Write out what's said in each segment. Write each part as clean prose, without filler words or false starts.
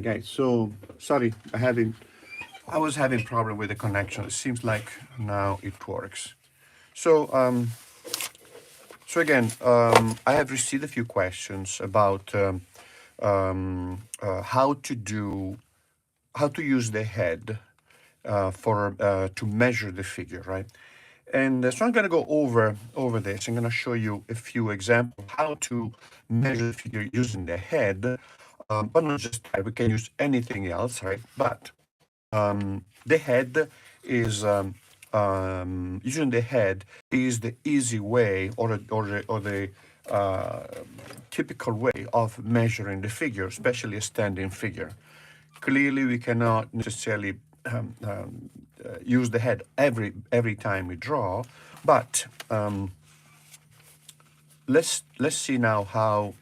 Guys, so sorry, I was having problem with the connection. It seems like now it works. So again, I have received a few questions about how to use the head for to measure the figure, right? And so I'm going to go over this. I'm going to show you a few examples how to measure the figure using the head, but not just that. We can use anything else, right? But the head is using the head is the easy way or the uh, typical way of measuring the figure, especially a standing figure. Clearly, we cannot necessarily use the head every time we draw, but let's see now how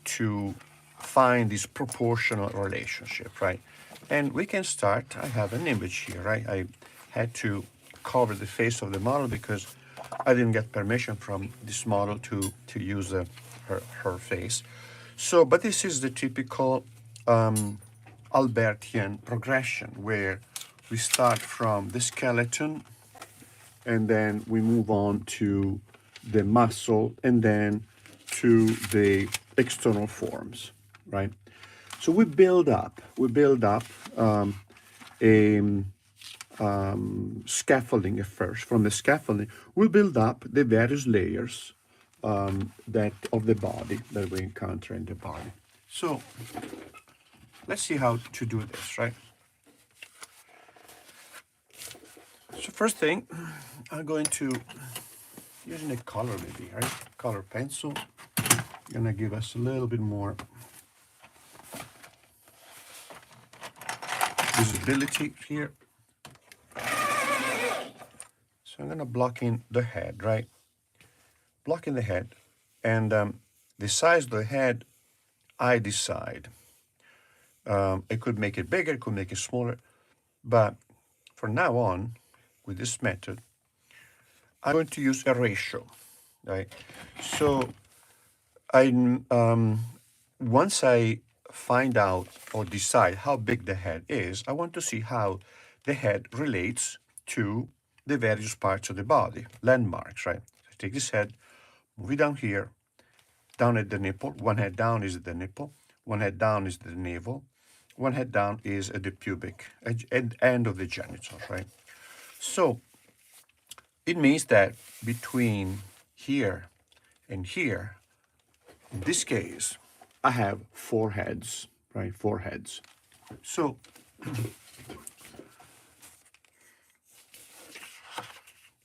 to find this proportional relationship, right? And we can start. I have an image here, right? I had to cover the face of the model because I didn't get permission from this model to use her face. So, but this is the typical Albertian progression where we start from the skeleton and then we move on to the muscle and then to the external forms, right? So we build up a scaffolding at first. From the scaffolding, we build up the various layers that of the body that we encounter in the body. So let's see how to do this, right? So first thing, I'm going to, using a color maybe, right? Color pencil, gonna give us a little bit more visibility here. So I'm gonna block in the head, right? Block in the head, and the size of the head, I decide. It could make it bigger, it could make it smaller, but from now on, with this method, I'm going to use a ratio, right? So I once I find out or decide how big the head is, I want to see how the head relates to the various parts of the body, landmarks, right? So I take this head, move it down here, down at the nipple. One head down is at the nipple. One head down is the navel. One head down is at the pubic end of the genitals, right? So it means that between here and here, in this case, I have four heads, right? Four heads. So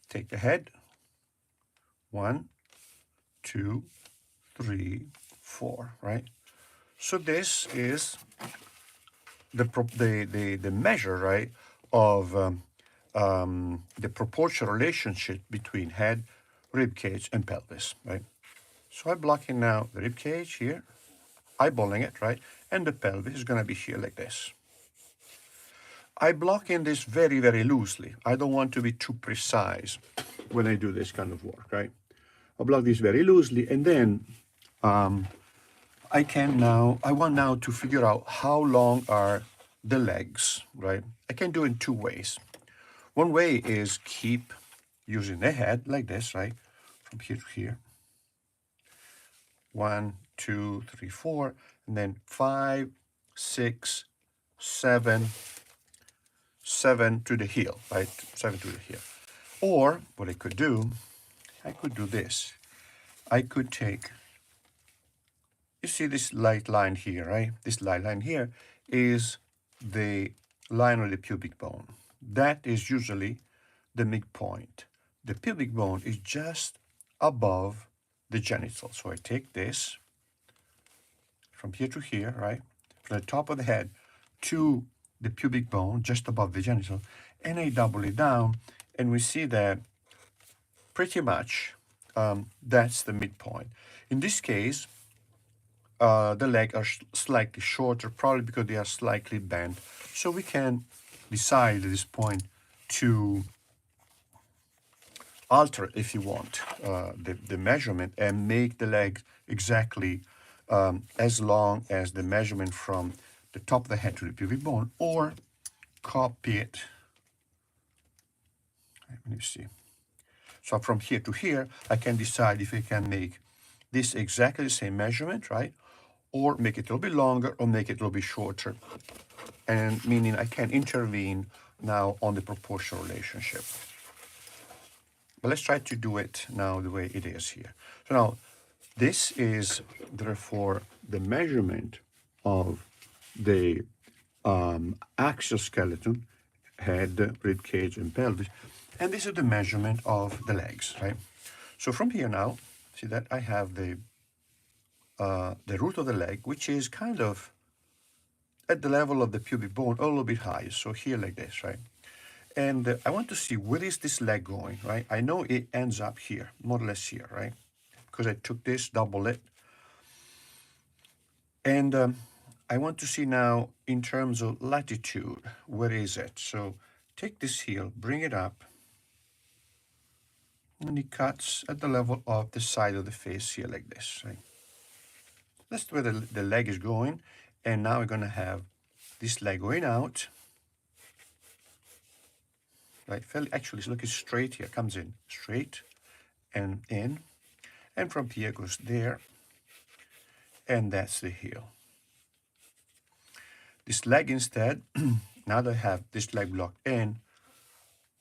take the head, 1, 2, 3, 4, right? So this is the measure, right, of the proportional relationship between head, rib cage, and pelvis, right? So I'm blocking now the rib cage here, eyeballing it, right? And the pelvis is going to be here like this. I block in this very, very loosely. I don't want to be too precise when I do this kind of work, right? I block this very loosely, and then I want now to figure out how long are the legs, right? I can do it in two ways. One way is keep using the head like this, right? From here to here. 1, 2, 3, 4, and then 5, 6, 7, 7 to the heel, right? 7 to the heel. Or what I could do this. I could take, you see this light line here, right? This light line here is the line of the pubic bone. That is usually the midpoint. The pubic bone is just above the genital. So I take this from here to here, right? From the top of the head to the pubic bone, just above the genital, and I double it down, and we see that pretty much that's the midpoint. In this case, the legs are slightly shorter, probably because they are slightly bent. So we can decide at this point to alter, if you want, the measurement and make the leg exactly as long as the measurement from the top of the head to the pubic bone, or copy it. Let me see. So from here to here, I can decide if I can make this exactly the same measurement, right? Or make it a little bit longer or make it a little bit shorter. And meaning I can intervene now on the proportional relationship. But let's try to do it now the way it is here. So now, this is therefore the measurement of the axial skeleton, head, rib cage, and pelvis. And this is the measurement of the legs, right? So from here now, see that I have the root of the leg, which is kind of at the level of the pubic bone, a little bit high. So here like this, right? And I want to see where is this leg going, right? I know it ends up here, more or less here, right? Because I took this, double it. And I want to see now in terms of latitude, where is it? So take this heel, bring it up, and it cuts at the level of the side of the face here like this, right? That's where the leg is going. And now we're going to have this leg going out. Right, actually, look, it's straight here, comes in straight and in. And from here goes there. And that's the heel. This leg instead, now that I have this leg blocked in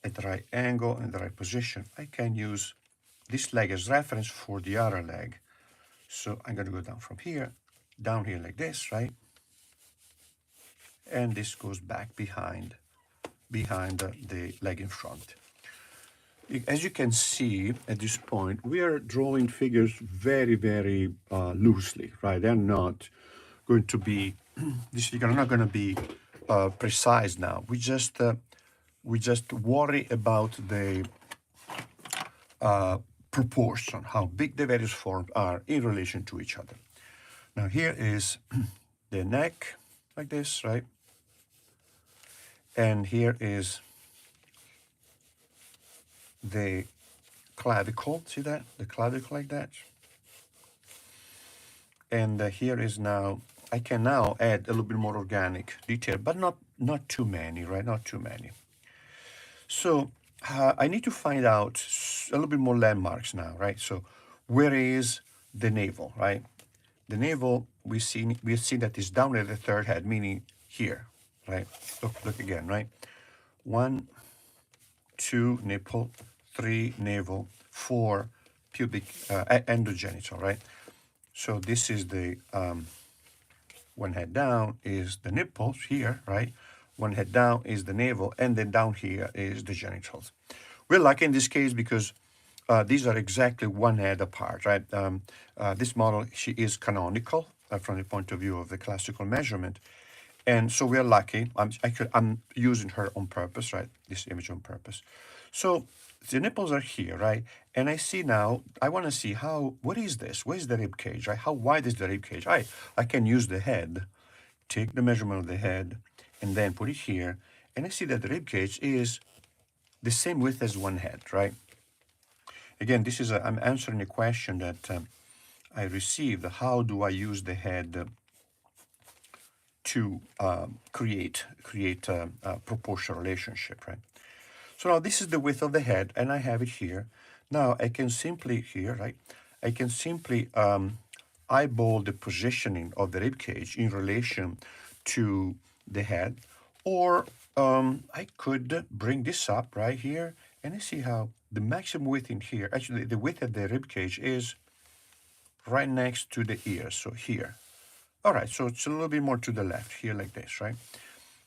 at the right angle and the right position, I can use this leg as reference for the other leg. So I'm going to go down from here, down here like this, right? And this goes back behind the leg in front. As you can see at this point, we are drawing figures very, very loosely, right? They're not going to be, these figures are not going to be precise now. We just worry about the proportion, how big the various forms are in relation to each other. Now here is the neck, like this, right? And here is the clavicle, see that? The clavicle like that. And here is now, I can now add a little bit more organic detail, but not too many, right? Not too many. So I need to find out a little bit more landmarks now, right? So where is the navel, right? The navel, we see that it's down at the third head, meaning here, right? Look again, right? 1, 2 nipple, 3 navel, 4 pubic endogenital, right? So this is the one head down is the nipples here, right? One head down is the navel, and then down here is the genitals. We're lucky in this case because these are exactly one head apart, right? This model, she is canonical from the point of view of the classical measurement. And so we're lucky. I'm using her on purpose, right? This image on purpose. So the nipples are here, right? And I see now, I want to see what is this? Where is the rib cage, right? How wide is the rib cage? I can use the head, take the measurement of the head, and then put it here. And I see that the rib cage is the same width as one head, right? Again, I'm answering a question that I received. How do I use the head to create a proportional relationship, right? So now this is the width of the head, and I have it here. Now I can simply I can simply eyeball the positioning of the rib cage in relation to the head, or I could bring this up right here, and I see how the maximum width in here, actually the width of the rib cage is right next to the ear, so here. All right, so it's a little bit more to the left here like this, right?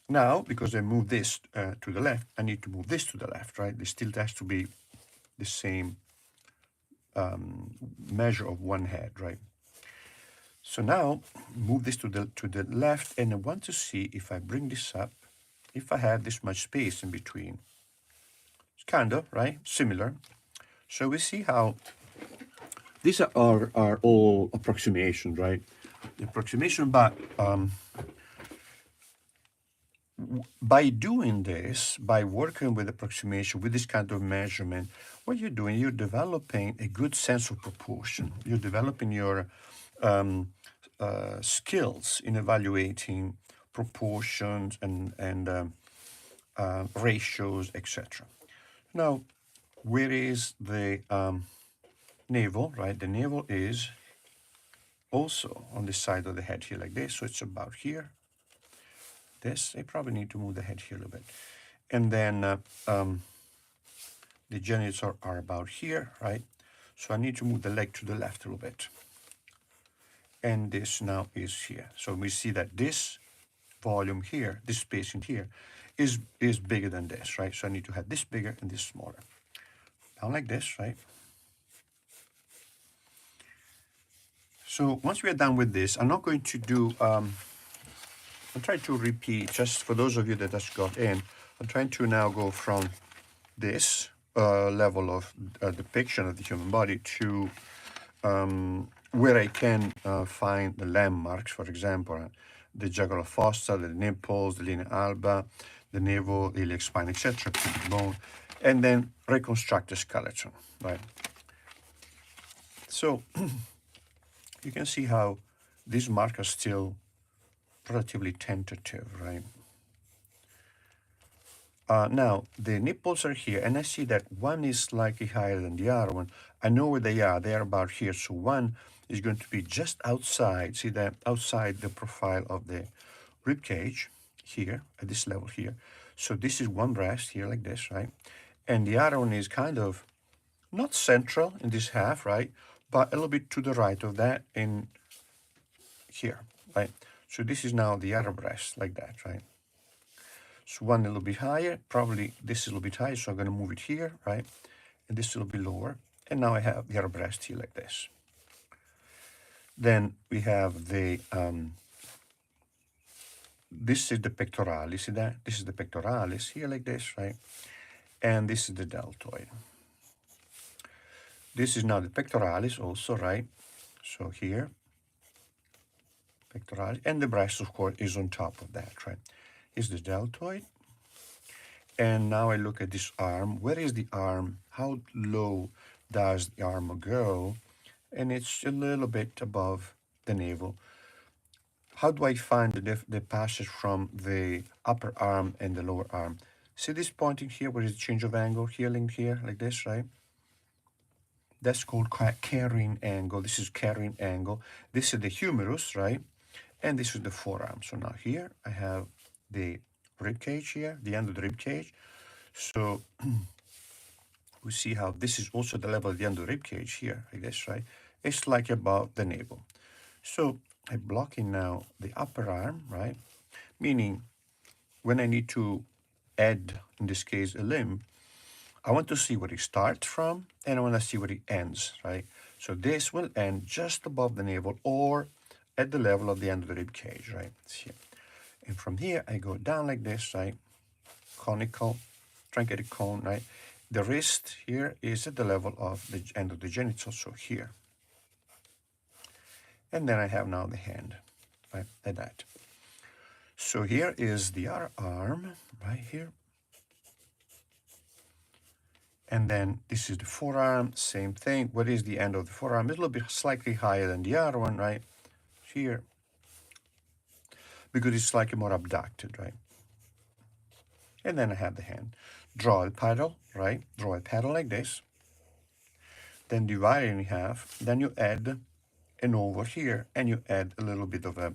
Now, because I move this to the left, I need to move this to the left, right? This still has to be the same measure of one head, right? So now, move this to the left, and I want to see if I bring this up, if I have this much space in between. It's kind of, right? Similar. So we see how these are all approximations, right? The approximation, but by doing this, by working with approximation, with this kind of measurement, what you're doing, you're developing a good sense of proportion. You're developing your skills in evaluating proportions and ratios, etc. Now, where is the navel, right? The navel is also on the side of the head here like this, so it's about here. This, I probably need to move the head here a little bit. And then the genitals are about here, right? So I need to move the leg to the left a little bit. And this now is here. So we see that this volume here, this space in here, is bigger than this, right? So I need to have this bigger and this smaller. Down like this, right? So once we are done with this, I'm not going to do, I'm trying to repeat, just for those of you that just got in, I'm trying to now go from this level of depiction of the human body to where I can find the landmarks, for example, the jugular fossa, the nipples, the linea alba, the navel, the iliac spine, etc., pubic bone, and then reconstruct the skeleton, right? So you can see how these marks are still relatively tentative, right? Now, the nipples are here, and I see that one is slightly higher than the other one. I know where they are. They are about here. So one is going to be just outside, see that, outside the profile of the rib cage here, at this level here. So this is one breast here like this, right? And the other one is kind of not central in this half, right? But a little bit to the right of that in here, right? So this is now the other breast like that, right? So one a little bit higher, probably this is a little bit higher, so I'm going to move it here, right? And this a little bit lower. And now I have the other breast here like this. Then we have the, this is the pectoralis, see that? This is the pectoralis here like this, right? And this is the deltoid. This is now the pectoralis also, right? So here, pectoralis, and the breast, of course, is on top of that, right? Is the deltoid. And now I look at this arm. Where is the arm? How low does the arm go? And it's a little bit above the navel. How do I find the passage from the upper arm and the lower arm? See this pointing here, where is the change of angle here, linked here, like this, right? That's called carrying angle. This is carrying angle. This is the humerus, right? And this is the forearm. So now here I have the rib cage here, the end of the rib cage. So we see how this is also the level of the end of the rib cage here, like this, right? It's like above the navel. So I'm blocking now the upper arm, right? Meaning when I need to add, in this case, a limb, I want to see where it starts from and I want to see where it ends, right? So this will end just above the navel or at the level of the end of the rib cage, right? It's here. And from here, I go down like this, right? Conical, truncated cone, right? The wrist here is at the level of the end of the genitals, so here. And then I have now the hand, right, like that. So here is the other arm, right here. And then this is the forearm, same thing. What is the end of the forearm? It's a little bit slightly higher than the other one, right? Here. Because it's slightly more abducted, right? And then I have the hand. Draw a paddle, right? Draw a paddle like this. Then divide it in half. Then you add an over here, and you add a little bit of a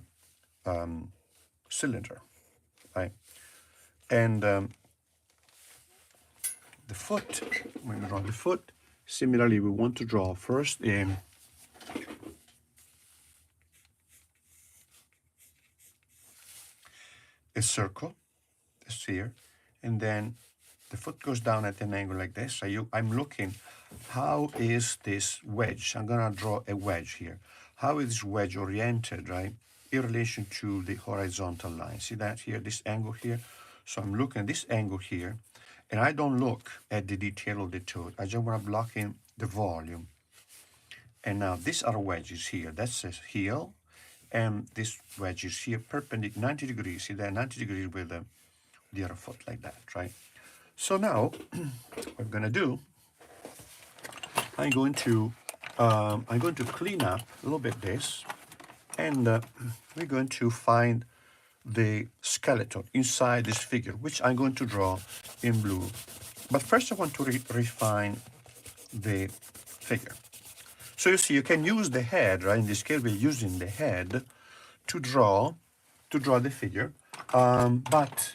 cylinder, right? And the foot, when we draw the foot, similarly, we want to draw first in a circle, a sphere, and then the foot goes down at an angle like this. So I'm looking, how is this wedge? I'm gonna draw a wedge here. How is this wedge oriented, right? In relation to the horizontal line. See that here, this angle here? So I'm looking at this angle here, and I don't look at the detail of the toe. I just wanna block in the volume. And now these are wedges here. That's a heel, and this wedge is here, perpendicular, 90 degrees. See that, 90 degrees with the other foot like that, right? So now, what I'm gonna do, I'm going to clean up a little bit this, and we're going to find the skeleton inside this figure, which I'm going to draw in blue. But first I want to refine the figure. So you see, you can use the head, right? In this case, we're using the head to draw the figure. But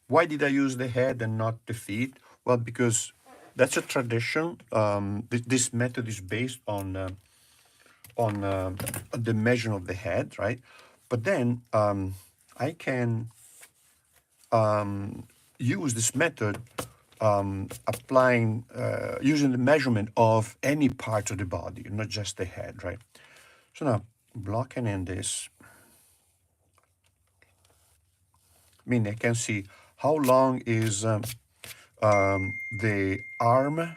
why did I use the head and not the feet? Well, because that's a tradition. This method is based on the measurement of the head, right? But then I can use this method using the measurement of any part of the body, not just the head, right? So now, blocking in this, I mean, I can see how long is the arm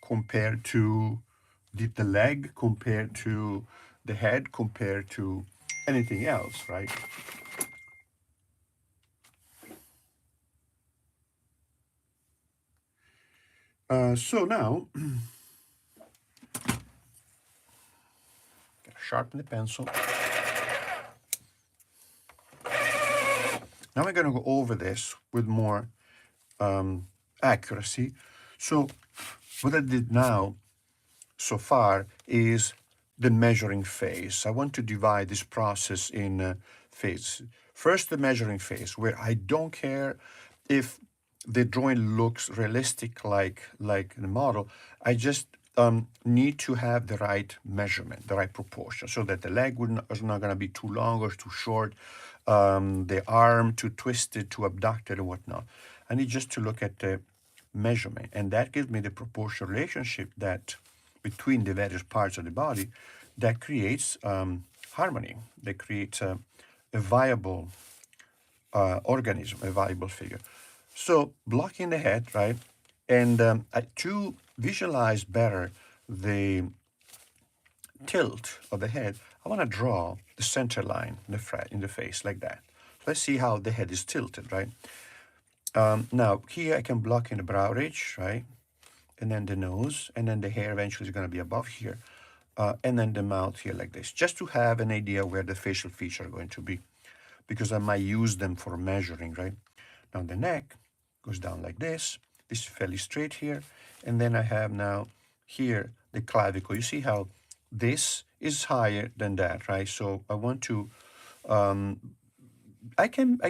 compared to the leg, compared to the head, compared to anything else, right? So now, sharpen the pencil. Now we're going to go over this with more accuracy. So what I did now so far is the measuring phase. I want to divide this process in phases. First, the measuring phase, where I don't care if the drawing looks realistic like the model. I just need to have the right measurement, the right proportion, so that the leg is not going to be too long or too short, the arm too twisted, too abducted, and whatnot. I need just to look at the measurement, and that gives me the proportional relationship that between the various parts of the body that creates harmony, that creates a viable organism, a viable figure. So blocking the head, right? And to visualize better the tilt of the head, I want to draw the center line in the face like that. Let's see how the head is tilted, right? Now, here I can block in the brow ridge, right? And then the nose, and then the hair eventually is going to be above here. And then the mouth here like this, just to have an idea where the facial features are going to be, because I might use them for measuring, right? Now the neck goes down like this. This is fairly straight here. And then I have now here the clavicle. You see how this is higher than that, right? So I want to, I can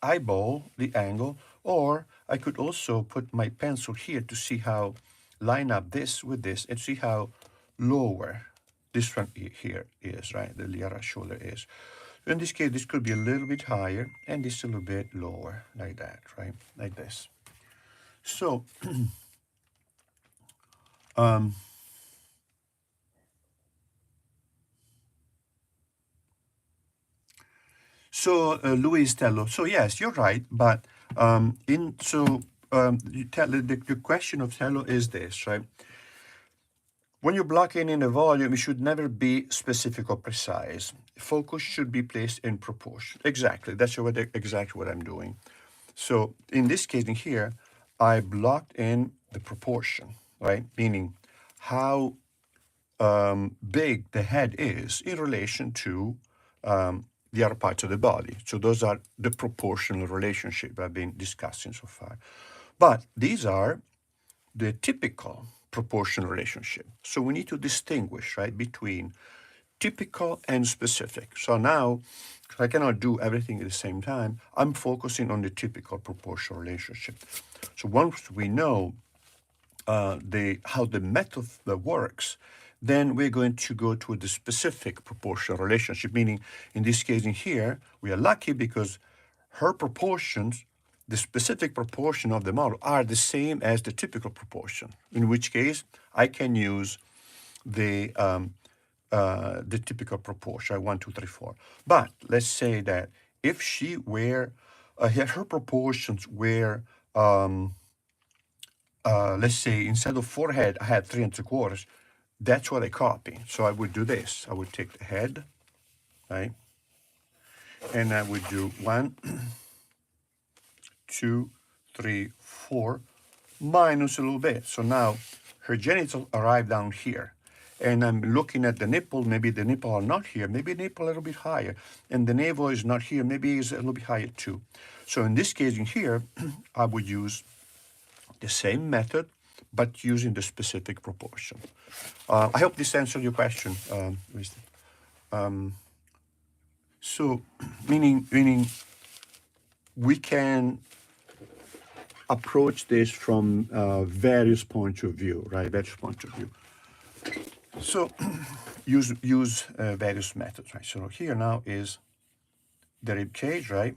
eyeball the angle, or I could also put my pencil here to see how, line up this with this and see how lower this one here is, right? The Liara shoulder is. In this case, this could be a little bit higher and this a little bit lower, like that, right? Like this. So, Luis Tello. So yes, you're right, but the question of Tello is this, right? When you're blocking in a volume, it should never be specific or precise. Focus should be placed in proportion. Exactly, that's exactly what I'm doing. So in this case in here, I blocked in the proportion, right? Meaning how big the head is in relation to the other parts of the body. So those are the proportional relationship I've been discussing so far. But these are the typical proportional relationship. So we need to distinguish, right, between typical and specific. So now, I cannot do everything at the same time, I'm focusing on the typical proportional relationship. So once we know how the method that works, then we're going to go to the specific proportional relationship, meaning in this case in here, we are lucky because her proportions, the specific proportion of the model, are the same as the typical proportion, in which case I can use the typical proportion, 1, 2, 3, 4. But let's say that if she were, her proportions were, let's say instead of forehead, I had 3 3/4, that's what I copy. So I would do this. I would take the head, right? And I would do 1, 2, 3, 4, minus a little bit. So now her genitals arrive down here. and I'm looking at the nipple, maybe the nipple are not here, maybe the nipple a little bit higher, and the navel is not here, maybe it's a little bit higher too. So in this case in here, I would use the same method, but using the specific proportion. I hope this answered your question, Wisdom. So, meaning we can approach this from various points of view, right? Various points of view. So, use various methods, right? So here now is the rib cage, right?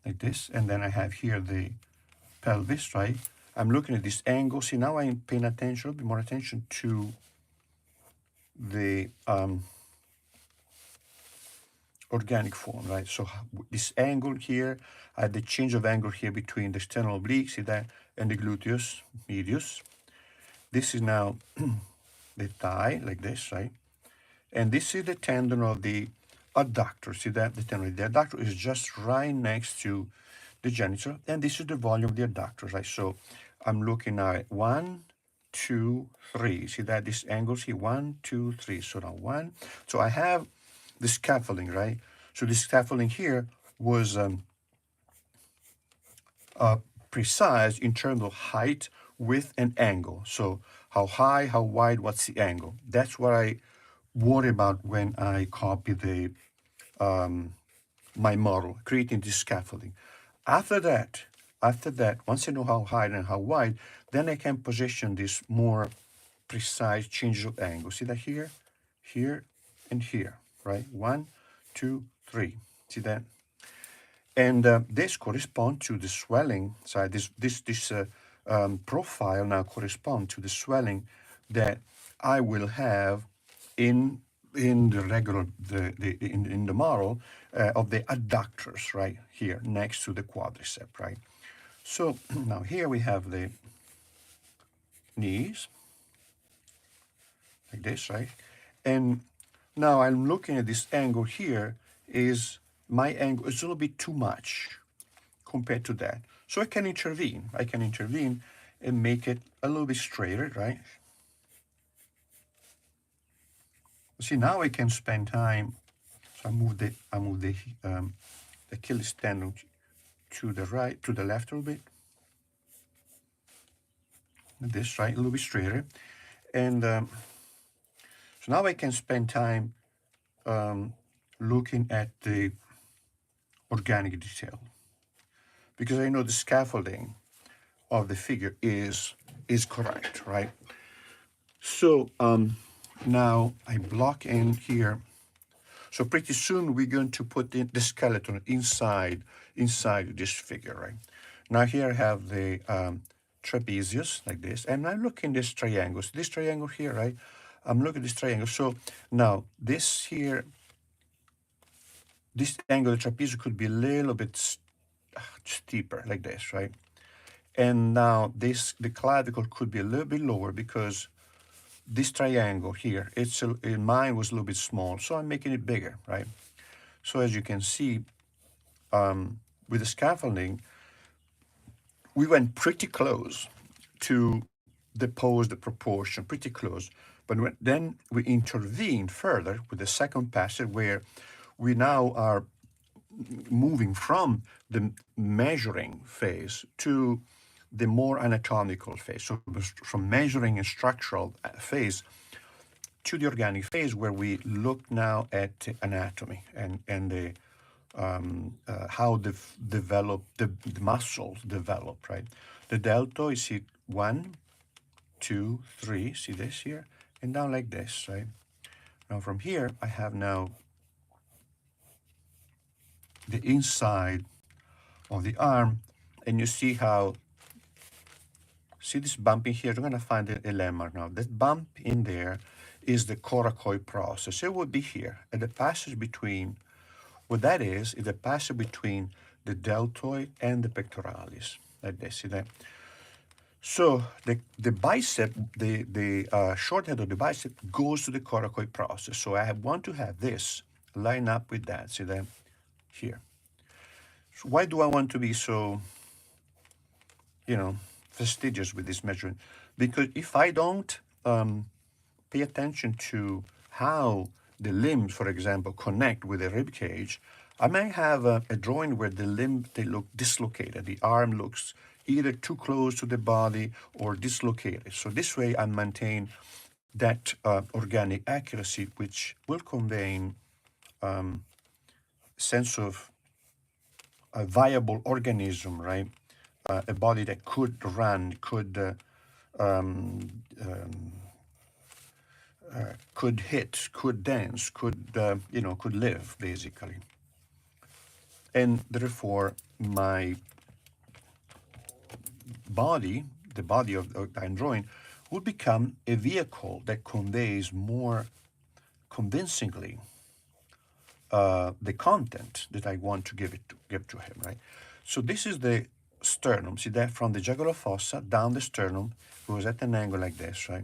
Like this, and then I have here the pelvis, right? I'm looking at this angle. See, now I'm paying attention, a bit more attention to the organic form, right? So this angle here, I have the change of angle here between the sternal oblique, see that, and the gluteus medius. This is now the thigh, like this, right? And this is the tendon of the adductor. See that? The tendon of the adductor is just right next to the genital, and this is the volume of the adductor, right? So I'm looking at 1, 2, 3. See that? These angles here, 1, 2, 3. So now 1. So I have the scaffolding, right? So the scaffolding here was precise in terms of height, width, and angle. So how high, how wide, what's the angle? That's what I worry about when I copy the my model, creating this scaffolding. After that, once I know how high and how wide, then I can position this more precise change of angle. See that here, here, and here, right? 1, 2, 3. See that? And this corresponds to the swelling side. This profile now corresponds to the swelling that I will have in the regular in the model of the adductors, right here next to the quadricep, right? So now here we have the knees like this, right? And now I'm looking at this angle here. Is my angle is a little bit too much compared to that. So I can intervene. I can intervene and make it a little bit straighter, right? See, now I can spend time. So I move the Achilles tendon to the right, to the left a little bit. This, right, a little bit straighter. And so now I can spend time looking at the organic detail, because I know the scaffolding of the figure is correct, right? So now I block in here. So pretty soon we're going to put in the skeleton inside this figure, right? Now here I have the trapezius like this, and I'm looking at this triangle. So this triangle here, right? I'm looking at this triangle. So now this here, this angle of the trapezius could be a little bit steeper like this, right? And now this, the clavicle could be a little bit lower because this triangle here, mine was a little bit small, so I'm making it bigger, right? So as you can see, with the scaffolding, we went pretty close to the proportion, pretty close. But then we intervened further with the second passage where we now are moving from the measuring phase to the more anatomical phase. So from measuring and structural phase to the organic phase, where we look now at anatomy and the how the muscles develop, right? The deltoid, see 1, 2, 3, see this here, and down like this, right? Now from here, I have now the inside of the arm, and you see how, see this bump in here? You're going to find a landmark now. That bump in there is the coracoid process. It would be here at the passage between, what that is the passage between the deltoid and the pectoralis, like this, see that? So the bicep, the short head of the bicep goes to the coracoid process. So I want to have this line up with that, see that here. So why do I want to be so, fastidious with this measurement? Because if I don't, pay attention to how the limbs, for example, connect with the rib cage, I may have a drawing where the limb, they look dislocated. The arm looks either too close to the body or dislocated. So this way I maintain that organic accuracy, which will convey sense of a viable organism, right? A body that could run, could hit, could dance, could live, basically. And therefore, my body, the body of I'm drawing, will become a vehicle that conveys more convincingly the content that I want to give to him, right? So this is the sternum. See that from the jugular fossa down the sternum goes at an angle like this, right?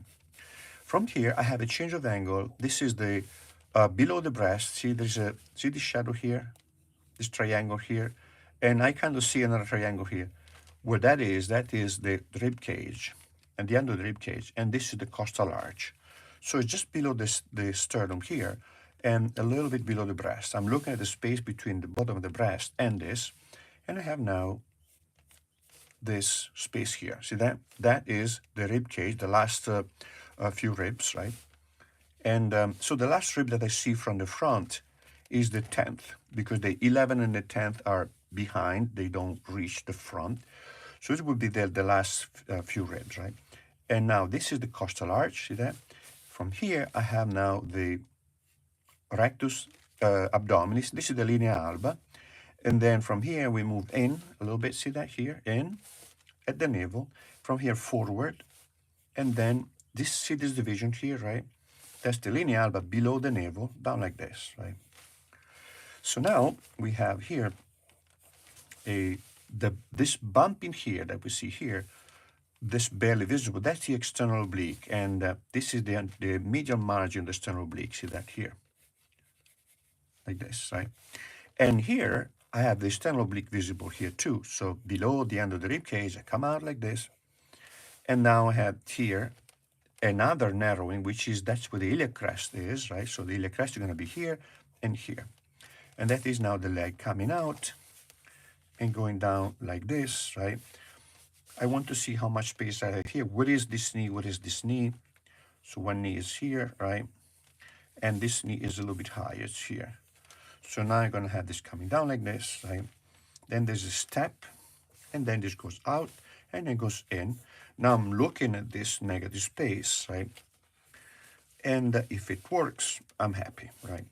From here, I have a change of angle. This is the below the breast. See, see this shadow here, this triangle here, and I kind of see another triangle here. Where that is the rib cage, and the end of the rib cage, and this is the costal arch. So it's just below the sternum here, and a little bit below the breast. I'm looking at the space between the bottom of the breast and this, and I have now this space here. See that? That is the rib cage, the last few ribs, right? And so the last rib that I see from the front is the 10th, because the 11 and the 10th are behind, they don't reach the front. So it would be the last few ribs, right? And now this is the costal arch, see that? From here, I have now the rectus abdominis. This is the linea alba. And then from here, we move in a little bit, see that here, in at the navel. From here forward, and then see this division here, right? That's the linea alba below the navel, down like this, right? So now we have here this bump in here that we see here, this barely visible, that's the external oblique, and this is the medial margin of the external oblique, see that here, like this, right? And here, I have the external oblique visible here too, so below the end of the rib cage, I come out like this, and now I have here another narrowing, that's where the iliac crest is, right? So the iliac crest is going to be here and here. And that is now the leg coming out and going down like this, right? I want to see how much space I have here. What is this knee? What is this knee? So one knee is here, right? And this knee is a little bit higher, it's here. So now I'm going to have this coming down like this, right? Then there's a step, and then this goes out, and then goes in. Now I'm looking at this negative space, right? And if it works, I'm happy, right?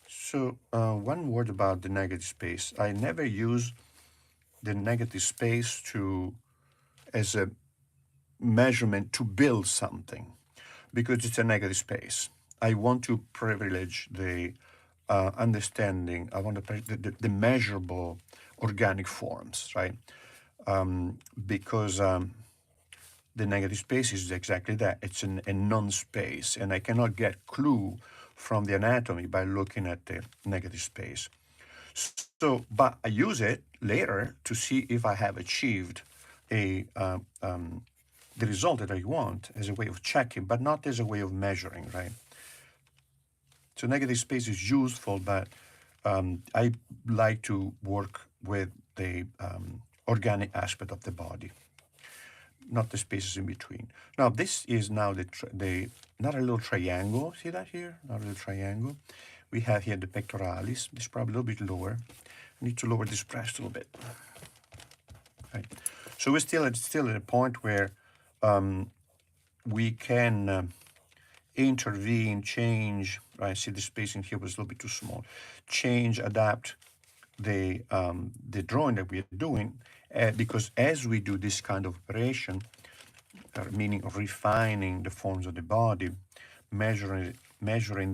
So one word about the negative space. I never use the negative space as a measurement to build something, because it's a negative space. I want to privilege the understanding. I want to the measurable organic forms, right? Because the negative space is exactly that. It's a non-space, and I cannot get clue from the anatomy by looking at the negative space. So, but I use it later to see if I have achieved the result that I want, as a way of checking, but not as a way of measuring, right? So negative space is useful, but I like to work with the organic aspect of the body, not the spaces in between. Now this is now not a little triangle. See that here? Not a little triangle. We have here the pectoralis. It's probably a little bit lower. I need to lower this breast a little bit. Right. So we're still at a point where we can intervene, change. Right. See, the spacing here was a little bit too small. Change, adapt the drawing that we are doing, because as we do this kind of operation, meaning of refining the forms of the body, measuring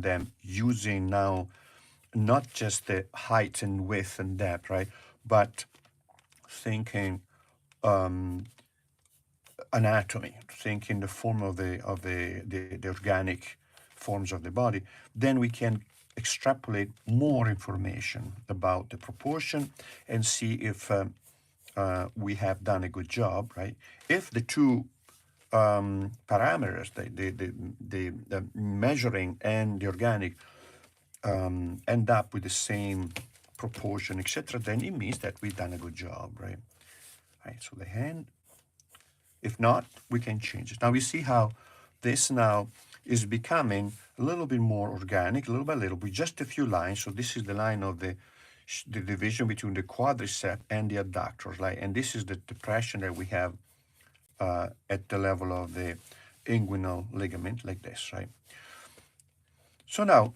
them using now not just the height and width and depth, right, but thinking anatomy, thinking the form of the organic forms of the body, then we can extrapolate more information about the proportion and see if we have done a good job, right? If the two parameters, the measuring and the organic end up with the same proportion, etc., then it means that we've done a good job, right? Right. So the hand, if not, we can change it. Now we see how this now is becoming a little bit more organic, little by little, with just a few lines. So this is the line of the division between the quadricep and the adductors, right? And this is the depression that we have at the level of the inguinal ligament, like this, right? So now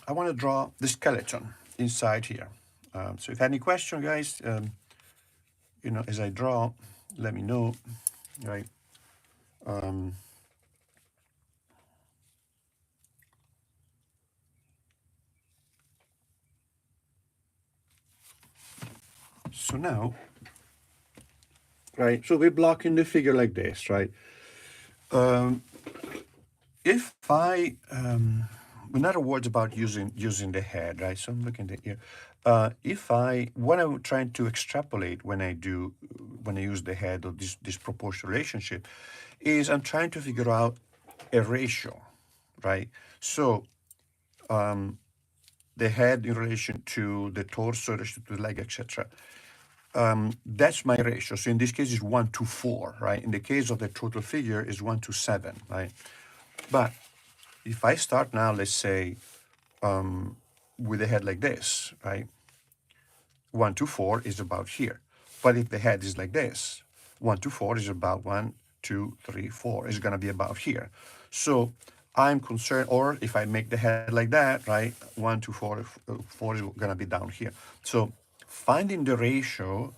I want to draw the skeleton inside here. So if you have any question, guys, you know, as I draw, let me know, right? So now, right, so we're blocking the figure like this, right? If I, in other words, about using the head, right? So I'm looking at here. If I, what I'm trying to extrapolate when I use the head or this proportional relationship, is I'm trying to figure out a ratio, right? So the head in relation to the torso, in relation to the leg, etc. That's my ratio. So in this case, it's 1:4, right? In the case of the total figure, is 1:7, right? But if I start now, let's say, with a head like this, right? 1:4 is about here. But if the head is like this, 1:4 is about 1, 2, 3, 4. It's going to be about here. So I'm concerned, or if I make the head like that, right? 1:4, 4 is going to be down here. So finding the ratio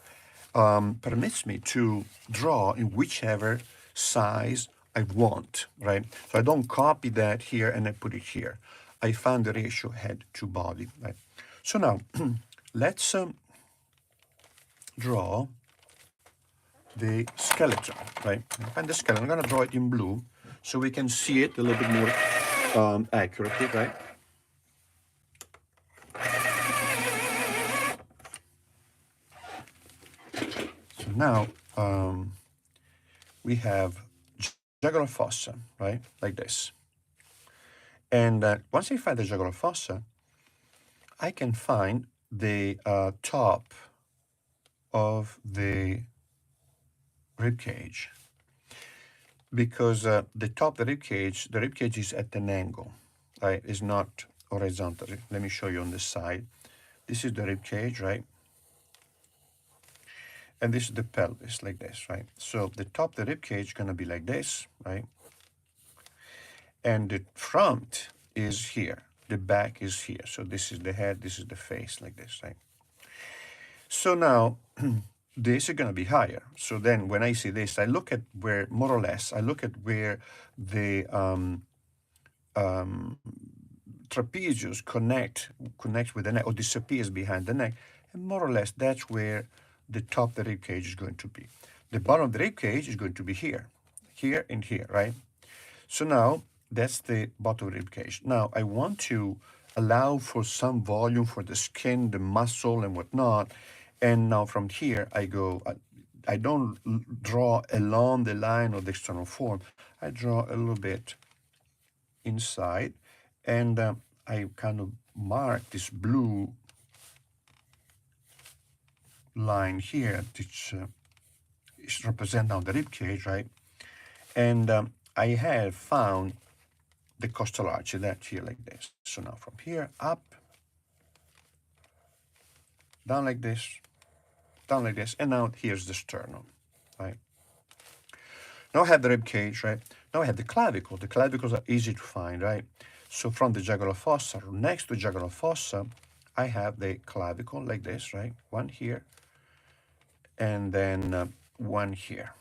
permits me to draw in whichever size I want, right? So I don't copy that here and I put it here. I find the ratio head to body, right? So now let's draw the skeleton, right? And the skeleton, I'm gonna draw it in blue so we can see it a little bit more accurately, right? So now we have jugular fossa, right? Like this. And once I find the jugular fossa, I can find the top of the rib cage, because the top of the rib cage is at an angle, right? It's not horizontally. Let me show you on this side. This is the rib cage, right? And this is the pelvis, like this, right? So the top of the rib cage is gonna be like this, right? And the front is here. The back is here. So this is the head, this is the face, like this, right? So now, this is going to be higher. So then when I see this, I look at where, more or less, I look at where the trapezius connects with the neck or disappears behind the neck. And more or less, that's where the top of the rib cage is going to be. The bottom of the rib cage is going to be here, here and here, right? So now, that's the bottom of the rib cage. Now, I want to allow for some volume for the skin, the muscle, and whatnot. And now from here, I go, I don't draw along the line of the external form. I draw a little bit inside, and I kind of mark this blue line here, which represents now the rib cage, right? And I have found the costal arch, that here like this. So now from here up, down like this, down like this, and now here's the sternum, right? Now I have the rib cage, right? Now I have the clavicle. The clavicles are easy to find, right? So from the jugular fossa, next to jugular fossa, I have the clavicle like this, right? One here, and then one here.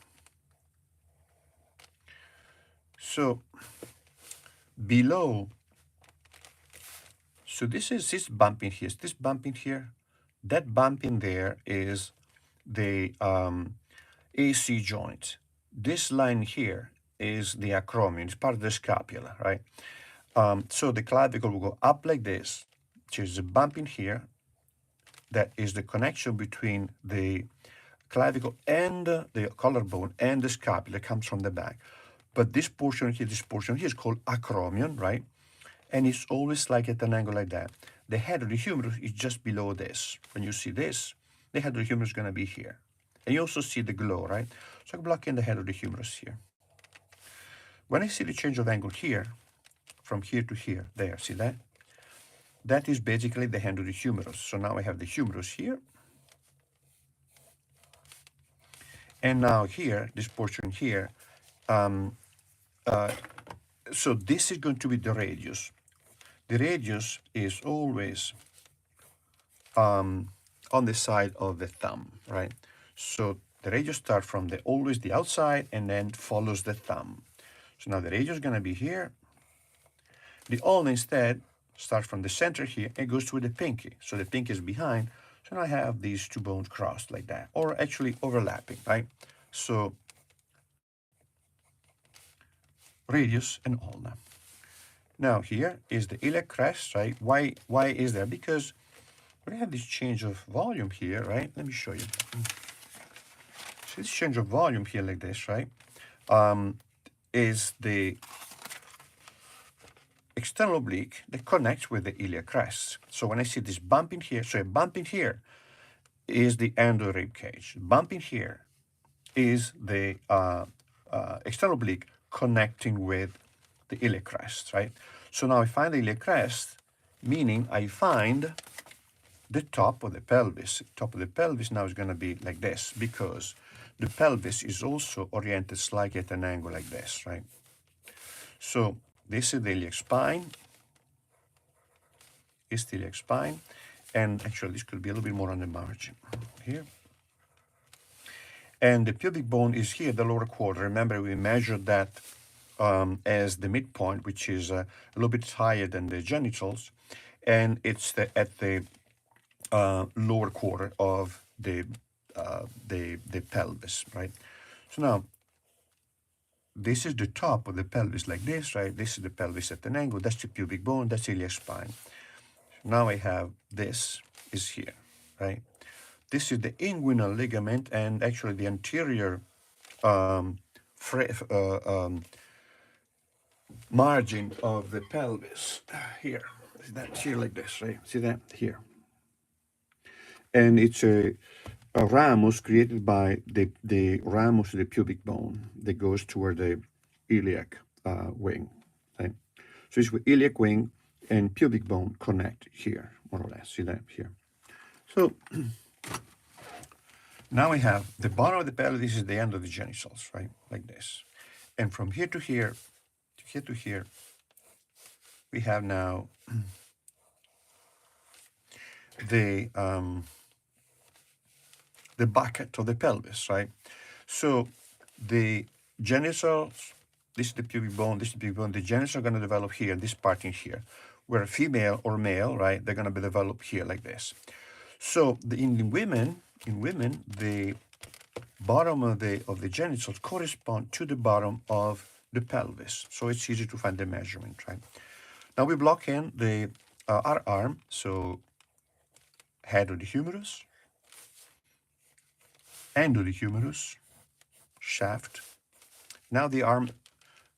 So below, so this is this bump in here. Is this bump in here? That bump in there is the AC joint. This line here is the acromion. It's part of the scapula, right? So the clavicle will go up like this, which is a bump in here. That is the connection between the clavicle and the collarbone and the scapula, comes from the back. But this portion here is called acromion, right? And it's always like at an angle like that. The head of the humerus is just below this. When you see this, the head of the humerus is going to be here. And you also see the glow, right? So I'm blocking the head of the humerus here. When I see the change of angle here, from here to here, there, see that? That is basically the head of the humerus. So now I have the humerus here. And now here, this portion here, so this is going to be the radius. The radius is always on the side of the thumb, right? So the radius starts from always the outside and then follows the thumb. So now the radius is going to be here. The ulna instead starts from the center here and goes to the pinky. So the pinky is behind. So now I have these two bones crossed like that, or actually overlapping, right? So radius and ulna. Now here is the iliac crest, right? Why is that? Because we have this change of volume here, right? Let me show you. So this change of volume here like this, right? Is the external oblique that connects with the iliac crest. So when I see this bump in here, so a bump in here is the end of the rib cage. Bump in here is the external oblique connecting with the iliac crest, right? So now I find the iliac crest, meaning I find the top of the pelvis. Top of the pelvis now is going to be like this because the pelvis is also oriented slightly at an angle like this, right? So this is the iliac spine. It's the iliac spine. And actually, this could be a little bit more on the margin here. And the pubic bone is here, the lower quarter. Remember, we measured that as the midpoint, which is a little bit higher than the genitals. And it's at the lower quarter of the pelvis, right? So now, this is the top of the pelvis like this, right? This is the pelvis at an angle. That's the pubic bone. That's the iliac spine. Now I have this is here, right? This is the inguinal ligament and actually the anterior margin of the pelvis here. See that here like this, right? See that here. And it's a ramus created by the ramus of the pubic bone that goes toward the iliac wing. Right? So it's with iliac wing and pubic bone connect here, more or less. See that here. So now we have the bottom of the pelvis. This is the end of the genitals, right? Like this. And from here to here, to here, we have now the bucket of the pelvis, right? So the genitals, this is the pubic bone, this is the pubic bone. The genitals are going to develop here, this part in here, where female or male, right? They're going to be developed here like this. So in women, the bottom of the genitals correspond to the bottom of the pelvis. So it's easy to find the measurement, right? Now we block in the our arm, so head of the humerus, end of the humerus, shaft. Now the arm,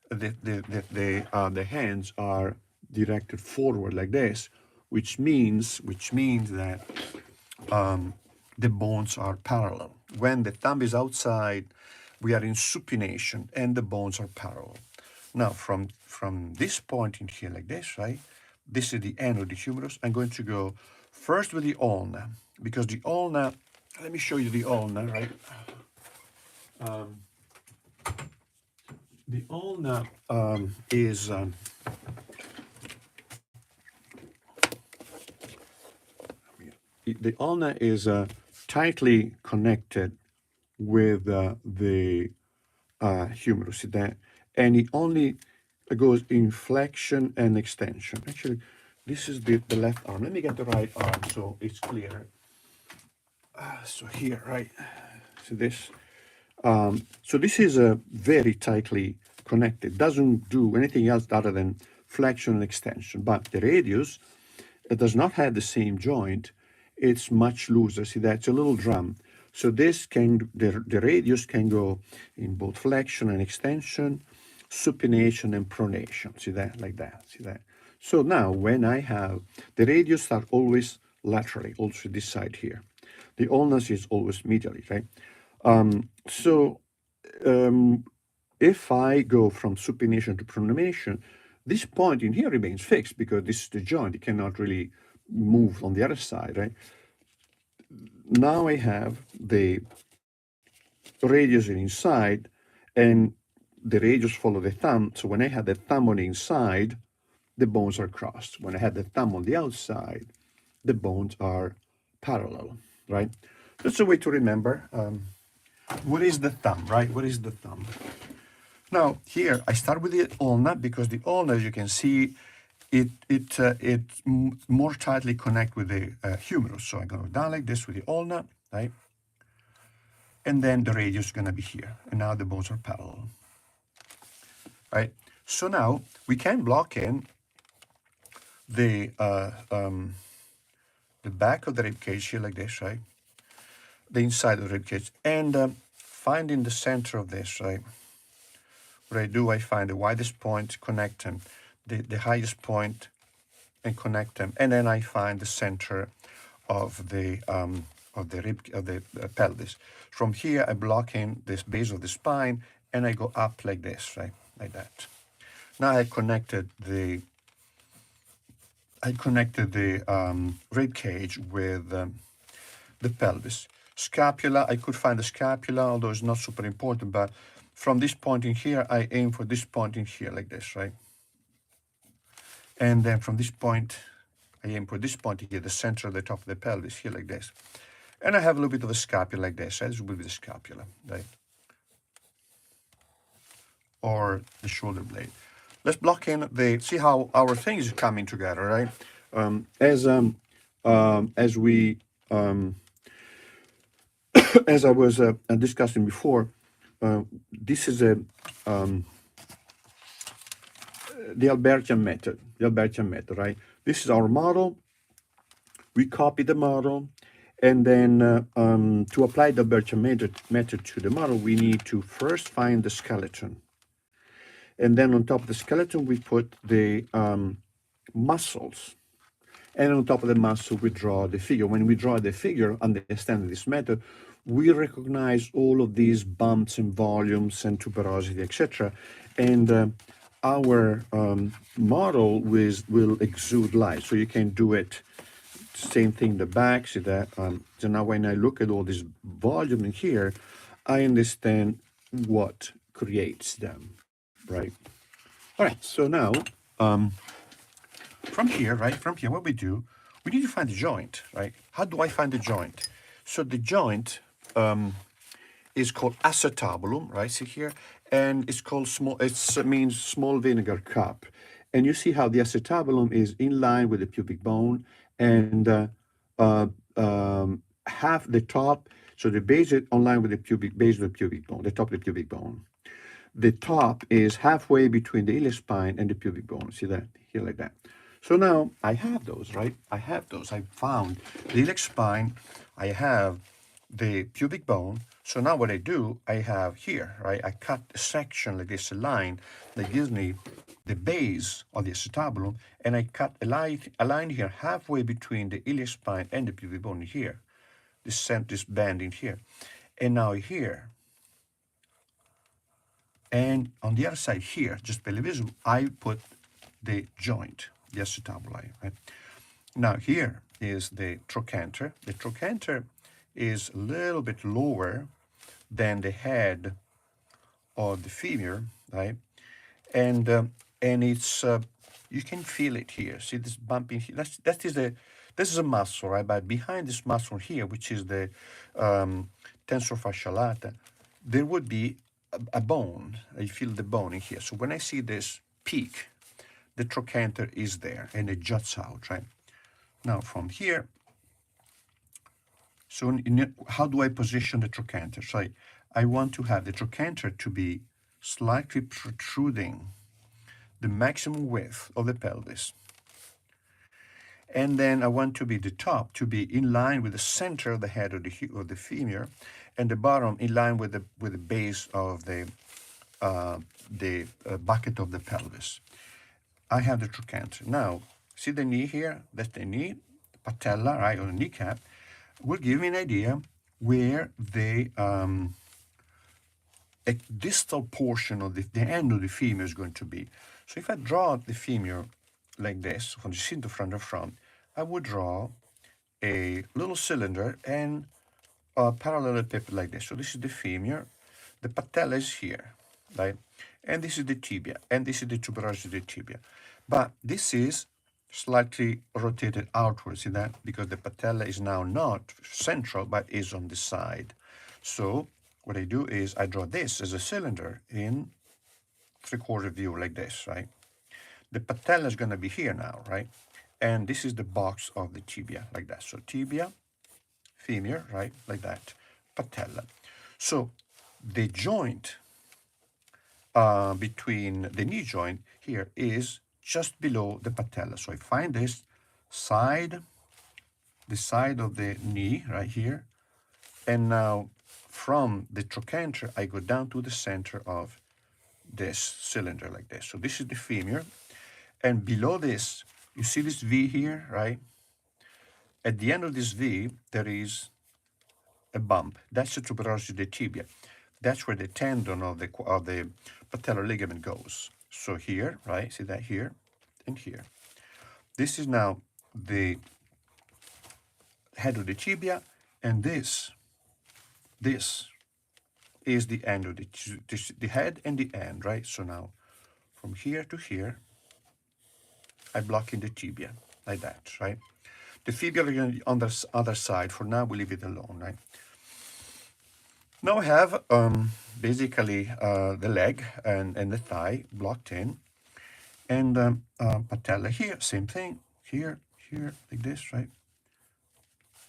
the hands are directed forward like this, which means that the bones are parallel. When the thumb is outside, we are in supination and the bones are parallel. Now from this point in here like this, right? This is the end of the humerus. I'm going to go first with the ulna, because the ulna, let me show you the ulna, right? The ulna is the ulna is tightly connected with the humerus, and it only goes in flexion and extension. Actually, this is the left arm. Let me get the right arm so it's clear. So here, right? So this. So this is very tightly connected. Doesn't do anything else other than flexion and extension. But the radius does not have the same joint. It's much looser. See that? It's a little drum. So this can, the radius can go in both flexion and extension. supination and pronation. See that? Like that. See that? So now when I have, the radius are always laterally, also this side here. The ulnus is always medially, right? So if I go from supination to pronation, this point in here remains fixed because this is the joint. It cannot really move on the other side, right? Now I have the radius inside, and the radius follow the thumb. So when I have the thumb on the inside, the bones are crossed. When I have the thumb on the outside, the bones are parallel, right? That's a way to remember what is the thumb, right? What is the thumb? Now here I start with the ulna because the ulna, as you can see, it more tightly connect with the humerus. So I'm going to go down like this with the ulna, right? And then the radius is going to be here. And now the bones are parallel, right? So now we can block in the back of the rib cage here like this, right? The inside of the rib cage, and finding the center of this, right? What I do, I find the widest point, connect them, the highest point, and connect them, and then I find the center of the pelvis. From here, I block in this base of the spine, and I go up like this, right, like that. Now I connected the rib cage with the pelvis. Scapula, I could find the scapula, although it's not super important, but from this point in here, I aim for this point in here like this, right? And then from this point, I aim for this point here, the center of the top of the pelvis, here like this. And I have a little bit of a scapula like this. This will be the scapula, right? Or the shoulder blade. Let's block in see how our things are coming together, right? As we as I was discussing before, this is the Albertian method. The Albertian method, right? This is our model. We copy the model, and then to apply the Albertian method to the model, we need to first find the skeleton, and then on top of the skeleton, we put the muscles. And on top of the muscle, we draw the figure. When we draw the figure, understanding this method, we recognize all of these bumps and volumes and tuberosity, etc. And our model will exude light. So you can do it, same thing, the back, see that. So now when I look at all this volume in here, I understand what creates them, right? All right, so now, from here, what we do, we need to find the joint, right? How do I find the joint? So the joint is called acetabulum, right? See here, and it's called small. It means small vinegar cup, and you see how the acetabulum is in line with the pubic bone, and half the top. So the base is in line with the base of the pubic bone, the top of the pubic bone. The top is halfway between the iliac spine and the pubic bone. See that here, like that. So now I have those, right? I have those. I found the iliac spine. I have the pubic bone. So now what I do, I have here, right? I cut a section like this, a line that gives me the base of the acetabulum, and I cut a line here halfway between the iliac spine and the pubic bone here. This band in here. And now here, and on the other side here, just barely visible, I put the joint, the acetabuli, right? Now here is the trochanter. The trochanter is a little bit lower than the head of the femur, right? And it's you can feel it here. See this bumping here? This is a muscle, right? But behind this muscle here, which is the tensor fascia lata, there would be a bone. I feel the bone in here. So when I see this peak, the trochanter is there and it juts out, right? Now from here, so how do I position the trochanter? So I want to have the trochanter to be slightly protruding the maximum width of the pelvis. And then I want to be the top to be in line with the center of the head of the femur, and the bottom in line with the base of the the bucket of the pelvis. I have the trochanter. Now, see the knee here? That's the knee, patella, right, or the kneecap, will give me an idea where the a distal portion of the end of the femur is going to be. So if I draw the femur like this, from the center front to front, I would draw a little cylinder and a parallelepiped like this. So this is the femur, the patella is here, right? And this is the tibia, and this is the tuberosity of the tibia. But this is slightly rotated outwards, see that? Because the patella is now not central, but is on the side. So what I do is I draw this as a cylinder in three-quarter view like this, right? The patella is going to be here now, right? And this is the box of the tibia, like that. So tibia, femur, right, like that, patella. So the joint between the knee joint here is just below the patella. So I find this side, the side of the knee right here, and now from the trochanter, I go down to the center of this cylinder like this. So this is the femur, and below this, you see this V here, right? At the end of this V, there is a bump. That's the tuberosity of the tibia. That's where the tendon of the patellar ligament goes. So here, right, see that here and here. This is now the head of the tibia, and this is the end of the head and the end, right? So now from here to here, I block in the tibia like that, right? The fibula on the other side. For now, we leave it alone, right? Now I have basically the leg and the thigh blocked in, and patella here, same thing, here, like this, right?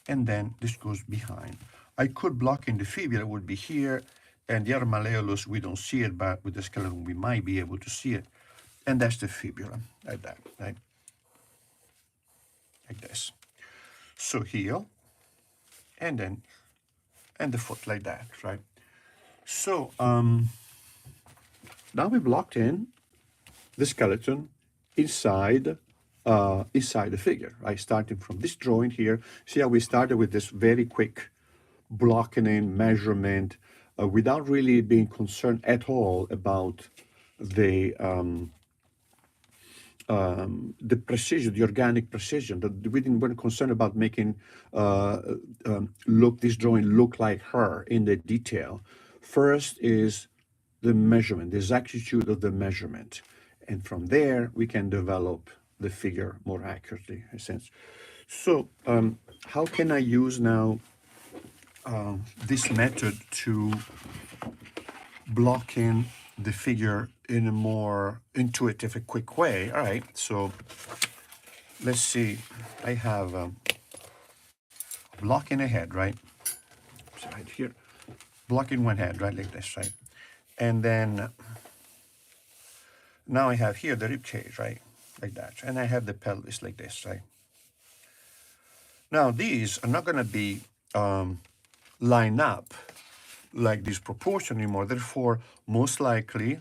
And then this goes behind. I could block in the fibula, would be here, and the other malleolus, we don't see it, but with the skeleton, we might be able to see it. And that's the fibula, like that, right? Like this. So heel, and then, and the foot like that, right? So now we blocked in the skeleton inside the figure, right? Starting from this joint here. See how we started with this very quick blocking in measurement without really being concerned at all about the precision, the organic precision. That we weren't concerned about making this joint look like her in the detail. First is the measurement, the exactitude of the measurement, and from there we can develop the figure more accurately, in a sense. So how can I use now this method to block in the figure in a more intuitive, a quick way? All right, so let's see. I have blocking a head, right? So right here, blocking one head, right, like this, right? And then now I have here the rib cage, right, like that. And I have the pelvis like this, right? Now these are not going to be lined up like this proportion anymore. Therefore, most likely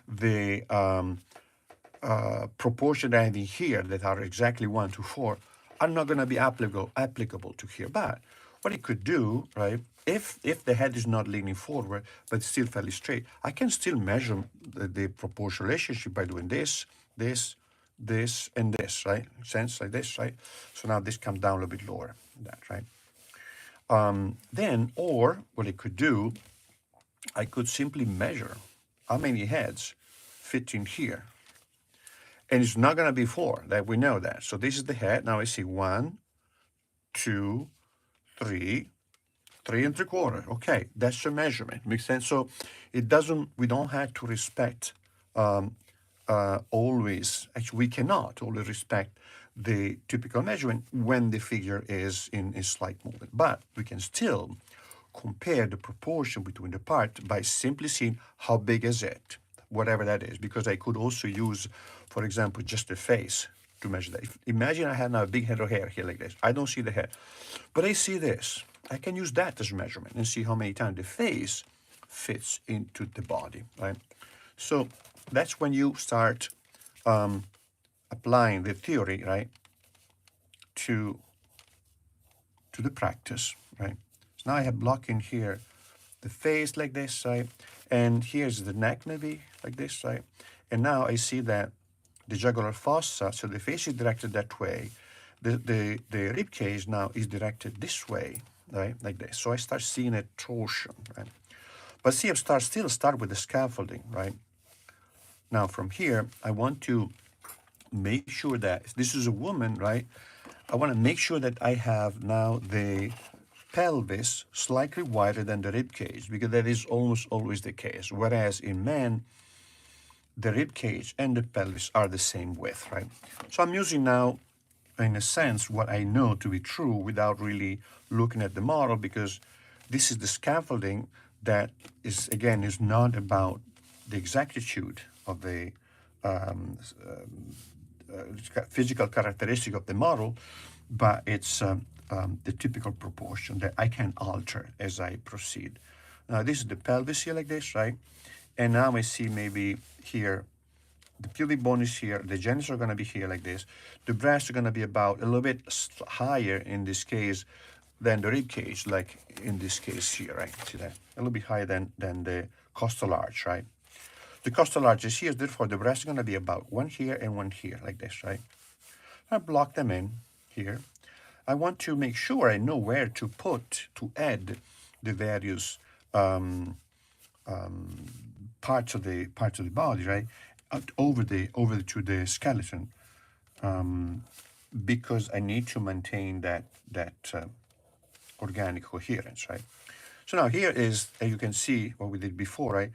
the proportion I have in here that are exactly 1 to 4 are not going to be applicable to here. But what I could do, right, if the head is not leaning forward but still fairly straight, I can still measure the proportion relationship by doing this, and this, right? Sense like this, right? So now this comes down a little bit lower than that, right? Then, or what I could do, I could simply measure how many heads fit in here. And it's not going to be 4, that we know that. So this is the head. Now I see 1, 2, 3, 3 3/4. Okay, that's the measurement. Makes sense? So it doesn't, we don't have to respect always, actually we cannot always respect the typical measurement when the figure is in a slight movement. But we can still compare the proportion between the parts by simply seeing how big is it, whatever that is, because I could also use, for example, just the face to measure that. Imagine I have now a big head of hair here like this. I don't see the head, but I see this. I can use that as a measurement and see how many times the face fits into the body, right? So that's when you start applying the theory, right, to the practice, right? So now I have blocking here the face like this, right? And here's the neck maybe like this, right? And now I see that the jugular fossa, so the face is directed that way. The rib cage now is directed this way, right? Like this. So I start seeing a torsion, right? But see, I still start with the scaffolding, right? Now from here, I want to make sure that this is a woman, right? I want to make sure that I have now the pelvis slightly wider than the rib cage, because that is almost always the case. Whereas in men, the rib cage and the pelvis are the same width, right? So I'm using now, in a sense, what I know to be true without really looking at the model, because this is the scaffolding that is, again, is not about the exactitude of the physical characteristic of the model, but it's the typical proportion that I can alter as I proceed. Now this is the pelvis here like this, right? And now I see maybe here, the pubic bone is here, the genitals are gonna be here like this. The breasts are gonna be about a little bit higher in this case than the rib cage, like in this case here, right? See that? A little bit higher than the costal arch, right? The costal arch is here, therefore the breast is gonna be about one here and one here, like this, right? I block them in here. I want to make sure I know where to add the various parts of the body, right? Over to the skeleton, because I need to maintain that organic coherence, right? So now here is, as you can see, what we did before, right?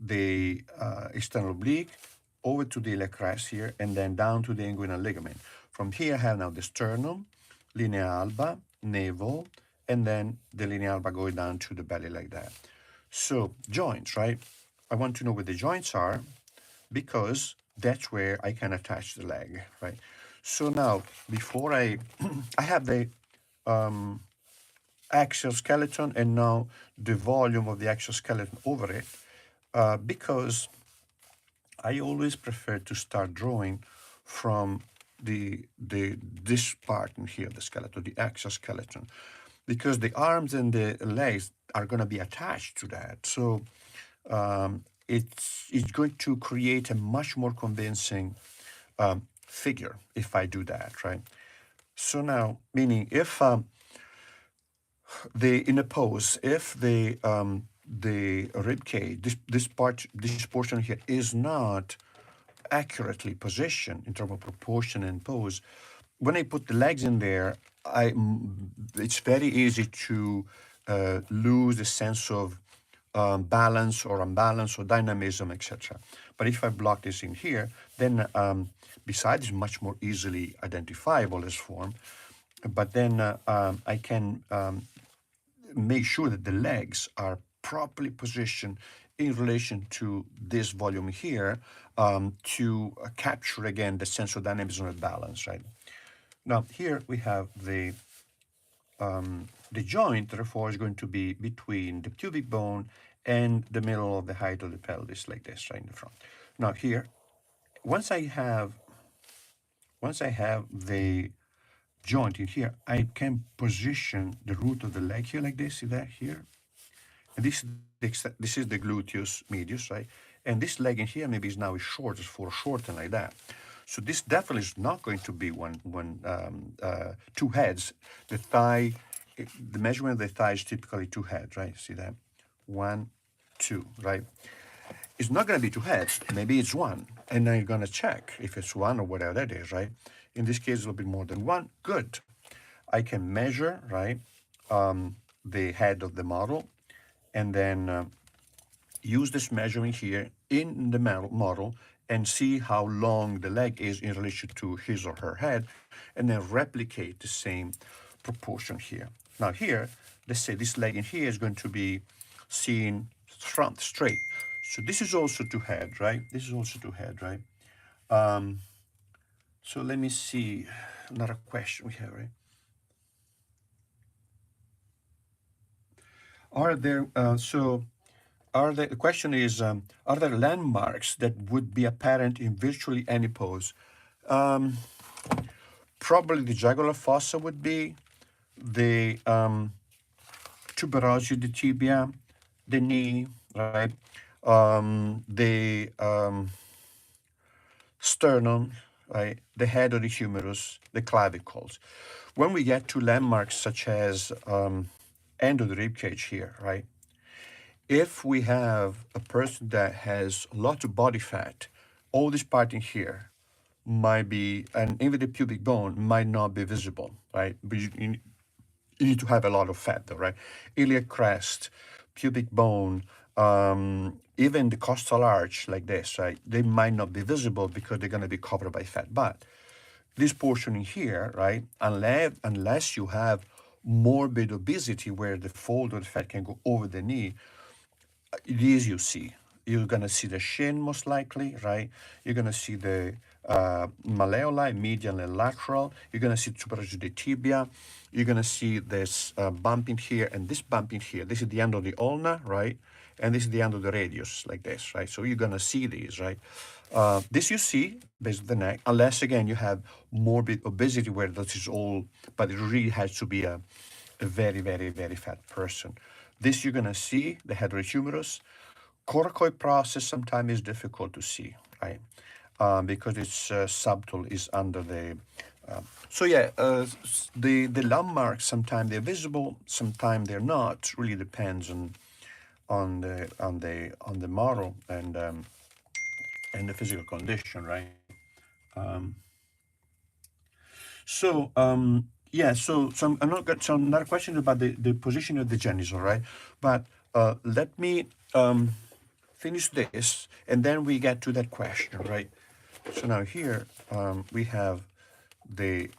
The external oblique over to the iliac crest here, and then down to the inguinal ligament. From here, I have now the sternum, linea alba, navel, and then the linea alba going down to the belly like that. So joints, right? I want to know where the joints are, because that's where I can attach the leg, right? So now, before I have the axial skeleton and now the volume of the axial skeleton over it, because I always prefer to start drawing from this part in here, the skeleton, the axial skeleton, because the arms and the legs are going to be attached to that. So it's going to create a much more convincing figure if I do that, right? So now, meaning if in a pose, if the rib cage, this portion here is not accurately positioned in terms of proportion and pose, when I put the legs in there, it's very easy to lose the sense of balance or unbalance or dynamism, etc. But if I block this in here, then besides it's much more easily identifiable as form, but then I can make sure that the legs are properly positioned in relation to this volume here, to capture again the sense of dynamism and balance, right? Now here we have the joint, therefore, is going to be between the pubic bone and the middle of the height of the pelvis, like this, right in the front. Now here, once I have the joint in here, I can position the root of the leg here like this. See that here? And this is the gluteus medius, right? And this leg in here maybe is now short, is for shorten like that. So this definitely is not going to be two heads. The thigh, the measurement of the thigh is typically two heads, right? See that? 1, 2, right? It's not going to be two heads. Maybe it's one. And then you're going to check if it's one or whatever that is, right? In this case, a little bit more than one. Good. I can measure, right, the head of the model, and then use this measurement here in the model and see how long the leg is in relation to his or her head, and then replicate the same proportion here. Now here, let's say this leg in here is going to be seen front, straight. So this is also to head, right? This is also to head, right? So let me see, another question we have, right? Are there, the question is, are there landmarks that would be apparent in virtually any pose? Probably the jugular fossa would be, the tuberosity of the tibia, the knee, right? The sternum, right? The head of the humerus, the clavicles. When we get to landmarks such as end of the rib cage here, right? If we have a person that has a lot of body fat, all this part in here might be, and even the pubic bone might not be visible, right? But you need to have a lot of fat though, right? Iliac crest, pubic bone, even the costal arch like this, right? They might not be visible because they're going to be covered by fat. But this portion in here, right? Unless you have morbid obesity where the fold of the fat can go over the knee, these you see. You're going to see the shin most likely, right? You're going to see the malleoli, medial and lateral. You're going to see tuberosity of the tibia. You're going to see this bump in here and this bump in here. This is the end of the ulna, right? And this is the end of the radius, like this, right? So you're going to see these, right? This you see, base of the neck, unless, again, you have morbid obesity where this is all, but it really has to be a very, very, very fat person. This you're going to see, the heterohumerus. Coracoid process sometimes is difficult to see, right? Because it's subtle, is under the. So yeah, the landmarks sometimes they're visible, sometimes they're not. Really depends on the model and the physical condition, right? Yeah, so I'm not got so another question about the position of the genital, right? But let me finish this, and then we get to that question, right? So now here we have the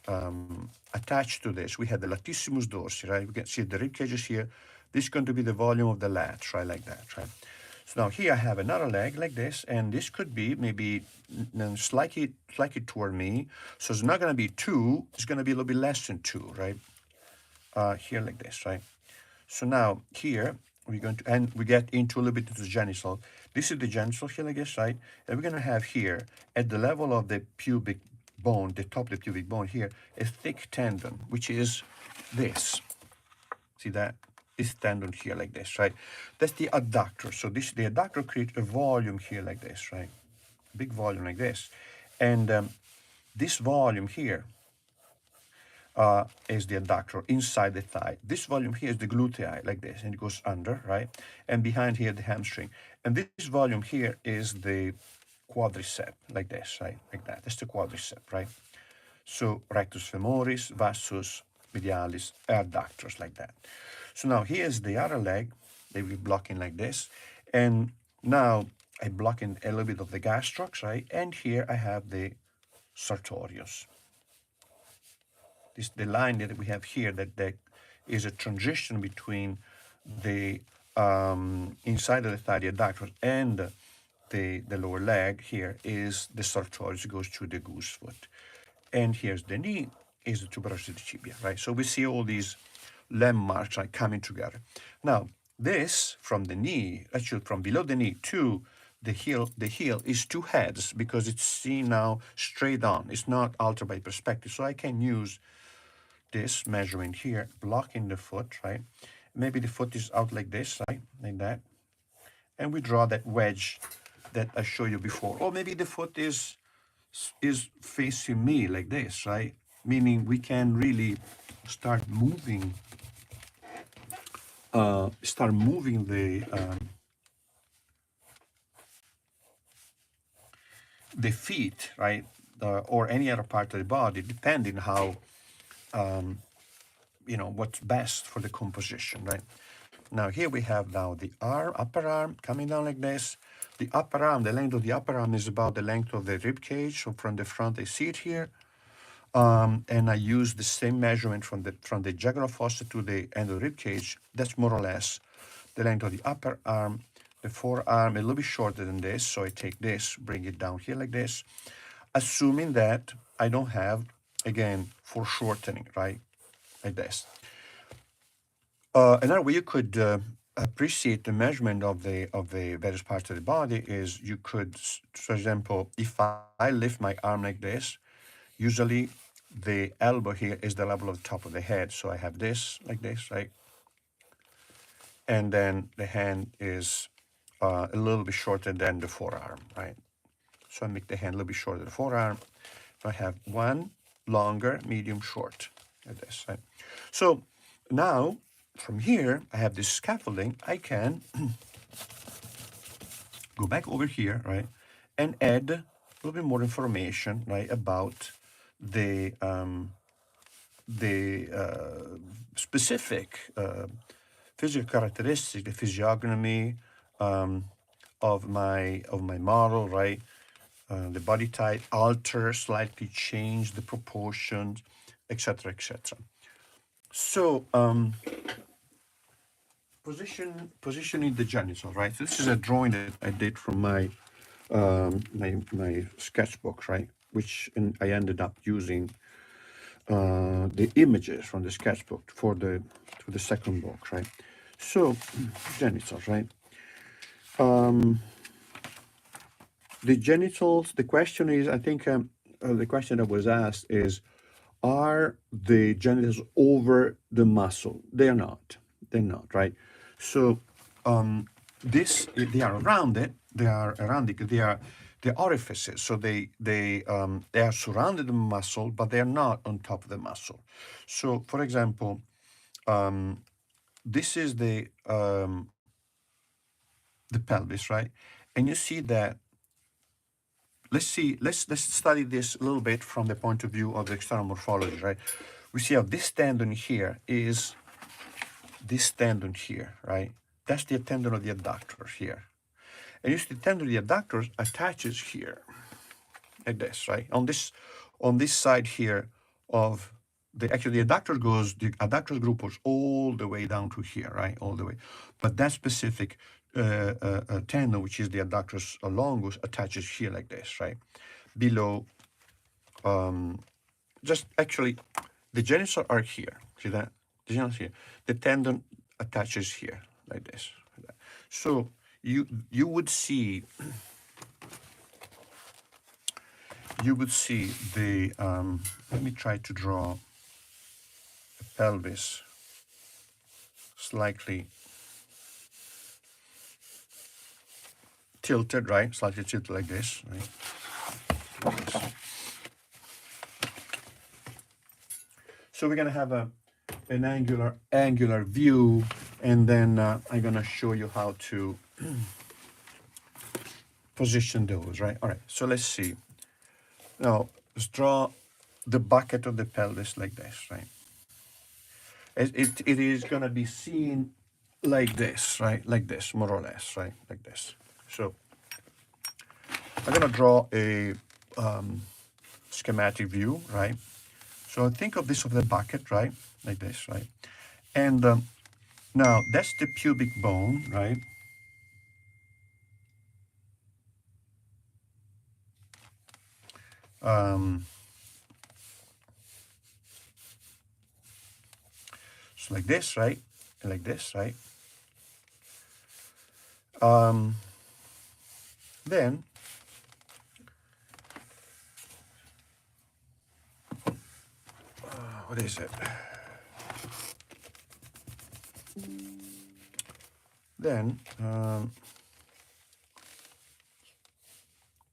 attached to this, we have the latissimus dorsi, right? We can see the rib cage is here. This is going to be the volume of the lat, right, like that, right? So now here I have another leg like this, and this could be maybe slightly toward me. So it's not going to be 2, it's going to be a little bit less than 2, right? Here like this, right? So now here we're going to, and we get into a little bit of the genital. This is the genital here like this, right? And we're going to have here, at the level of the pubic bone, the top of the pubic bone here, a thick tendon, which is this. See that? This tendon here like this, right? That's the adductor. So this, the adductor creates a volume here like this, right? Big volume like this. And this volume here is the adductor inside the thigh. This volume here is the glutei like this, and it goes under, right? And behind here, the hamstring. And this volume here is the quadricep like this, right? Like that. That's the quadricep, right? So rectus femoris, vastus medialis, adductors like that. So now here's the other leg. They will be blocking like this. And now I block in a little bit of the gastrocs, right? And here I have the sartorius. This the line that we have here that is a transition between the inside of the thigh, the adductor, and the lower leg here is the sartorius, goes through the goose foot. And here's the knee, is the tuberosity of the tibia, right? So we see all these landmarks like coming together. Now, this from the knee, actually from below the knee to the heel is 2 heads because it's seen now straight on. It's not altered by perspective. So I can use this measurement here, blocking the foot, right? Maybe the foot is out like this, right? Like that. And we draw that wedge that I showed you before. Or maybe the foot is facing me like this, right? Meaning we can really start moving the feet, right? Or any other part of the body, depending how, what's best for the composition, right? Now here we have now the arm, upper arm coming down like this. The upper arm, the length of the upper arm is about the length of the rib cage. So from the front, I see it here. And I use the same measurement from the jugular fossa to the end of the rib cage. That's more or less the length of the upper arm. The forearm a little bit shorter than this, so I take this, bring it down here like this, assuming that I don't have, again, foreshortening, right, like this. Another way you could appreciate the measurement of the various parts of the body is you could, for example, if I lift my arm like this, usually the elbow here is the level of the top of the head. So I have this like this, right? And then the hand is a little bit shorter than the forearm, right? So I make the hand a little bit shorter than the forearm. So I have one longer, medium, short, like this, right? So now from here, I have this scaffolding. I can go back over here, right, and add a little bit more information, right, about the specific physical characteristic, the physiognomy of my model, right? The body type, alter, slightly change the proportions, etc., etc. So positioning the genitals, right? So this is a drawing that I did from my sketchbook, right? Which I ended up using the images from the sketchbook for the second book, right? So genitals, right? The genitals. The question is, I think, the question that was asked is, are the genitals over the muscle? They are not. They're not, right? So they are around it. They are around it. They are the orifices. So they are surrounded the muscle, but they are not on top of the muscle. So, for example, this is the pelvis, right? And you see that. Let's study this a little bit from the point of view of the external morphology, right? We see how this tendon here is this tendon here, right? That's the tendon of the adductor here. And you see the tendon of the adductors attaches here, like this, right? On this side here of actually the adductors group goes all the way down to here, right? All the way. But that specific tendon, which is the adductors longus, attaches here like this, right? Below, just actually, the genitals are here. See that? The genitals here. The tendon attaches here like this. So you would see the let me try to draw the pelvis slightly tilted, right? Slightly tilted like this, right? Like this. So we're gonna have an angular view, and then I'm gonna show you how to position those, right? All right, so let's see. Now, let's draw the bucket of the pelvis like this, right? It is gonna be seen like this, right? Like this, more or less, right? Like this. So I'm gonna draw a schematic view, right? So think of this of the bucket, right? Like this, right? And now that's the pubic bone, right? So like this, right? And like this, right? Then what is it? Then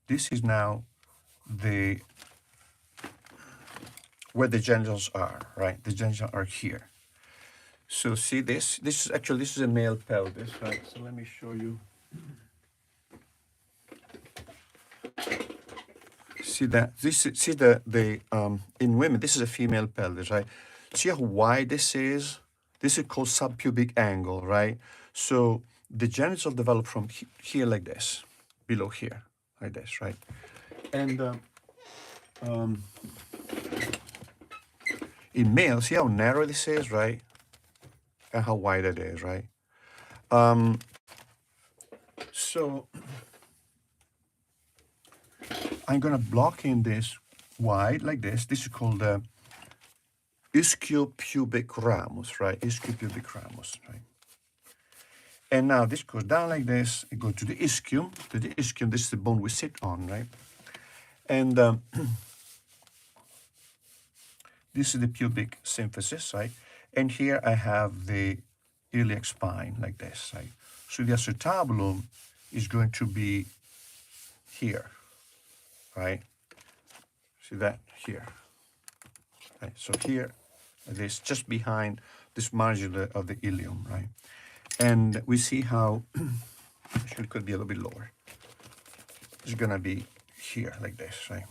this is now where the genitals are, right? The genitals are here. So see this? This is a male pelvis, right? So let me show you. See that? See the in women, this is a female pelvis, right? See how wide this is? This is called subpubic angle, right? So the genitals develop from here like this, below here, like this, right? And in males, see how narrow this is, right? And how wide it is, right? So I'm gonna block in this wide like this. This is called the ischiopubic ramus, right? Ischiopubic ramus, right? And now this goes down like this. It goes to the ischium. To the ischium, this is the bone we sit on, right? And this is the pubic symphysis, right? And here I have the iliac spine like this, right? So the acetabulum is going to be here, right? See that here, right? So here, this just behind this margin of the ilium, right? And we see how, actually it could be a little bit lower. It's gonna be here like this, right?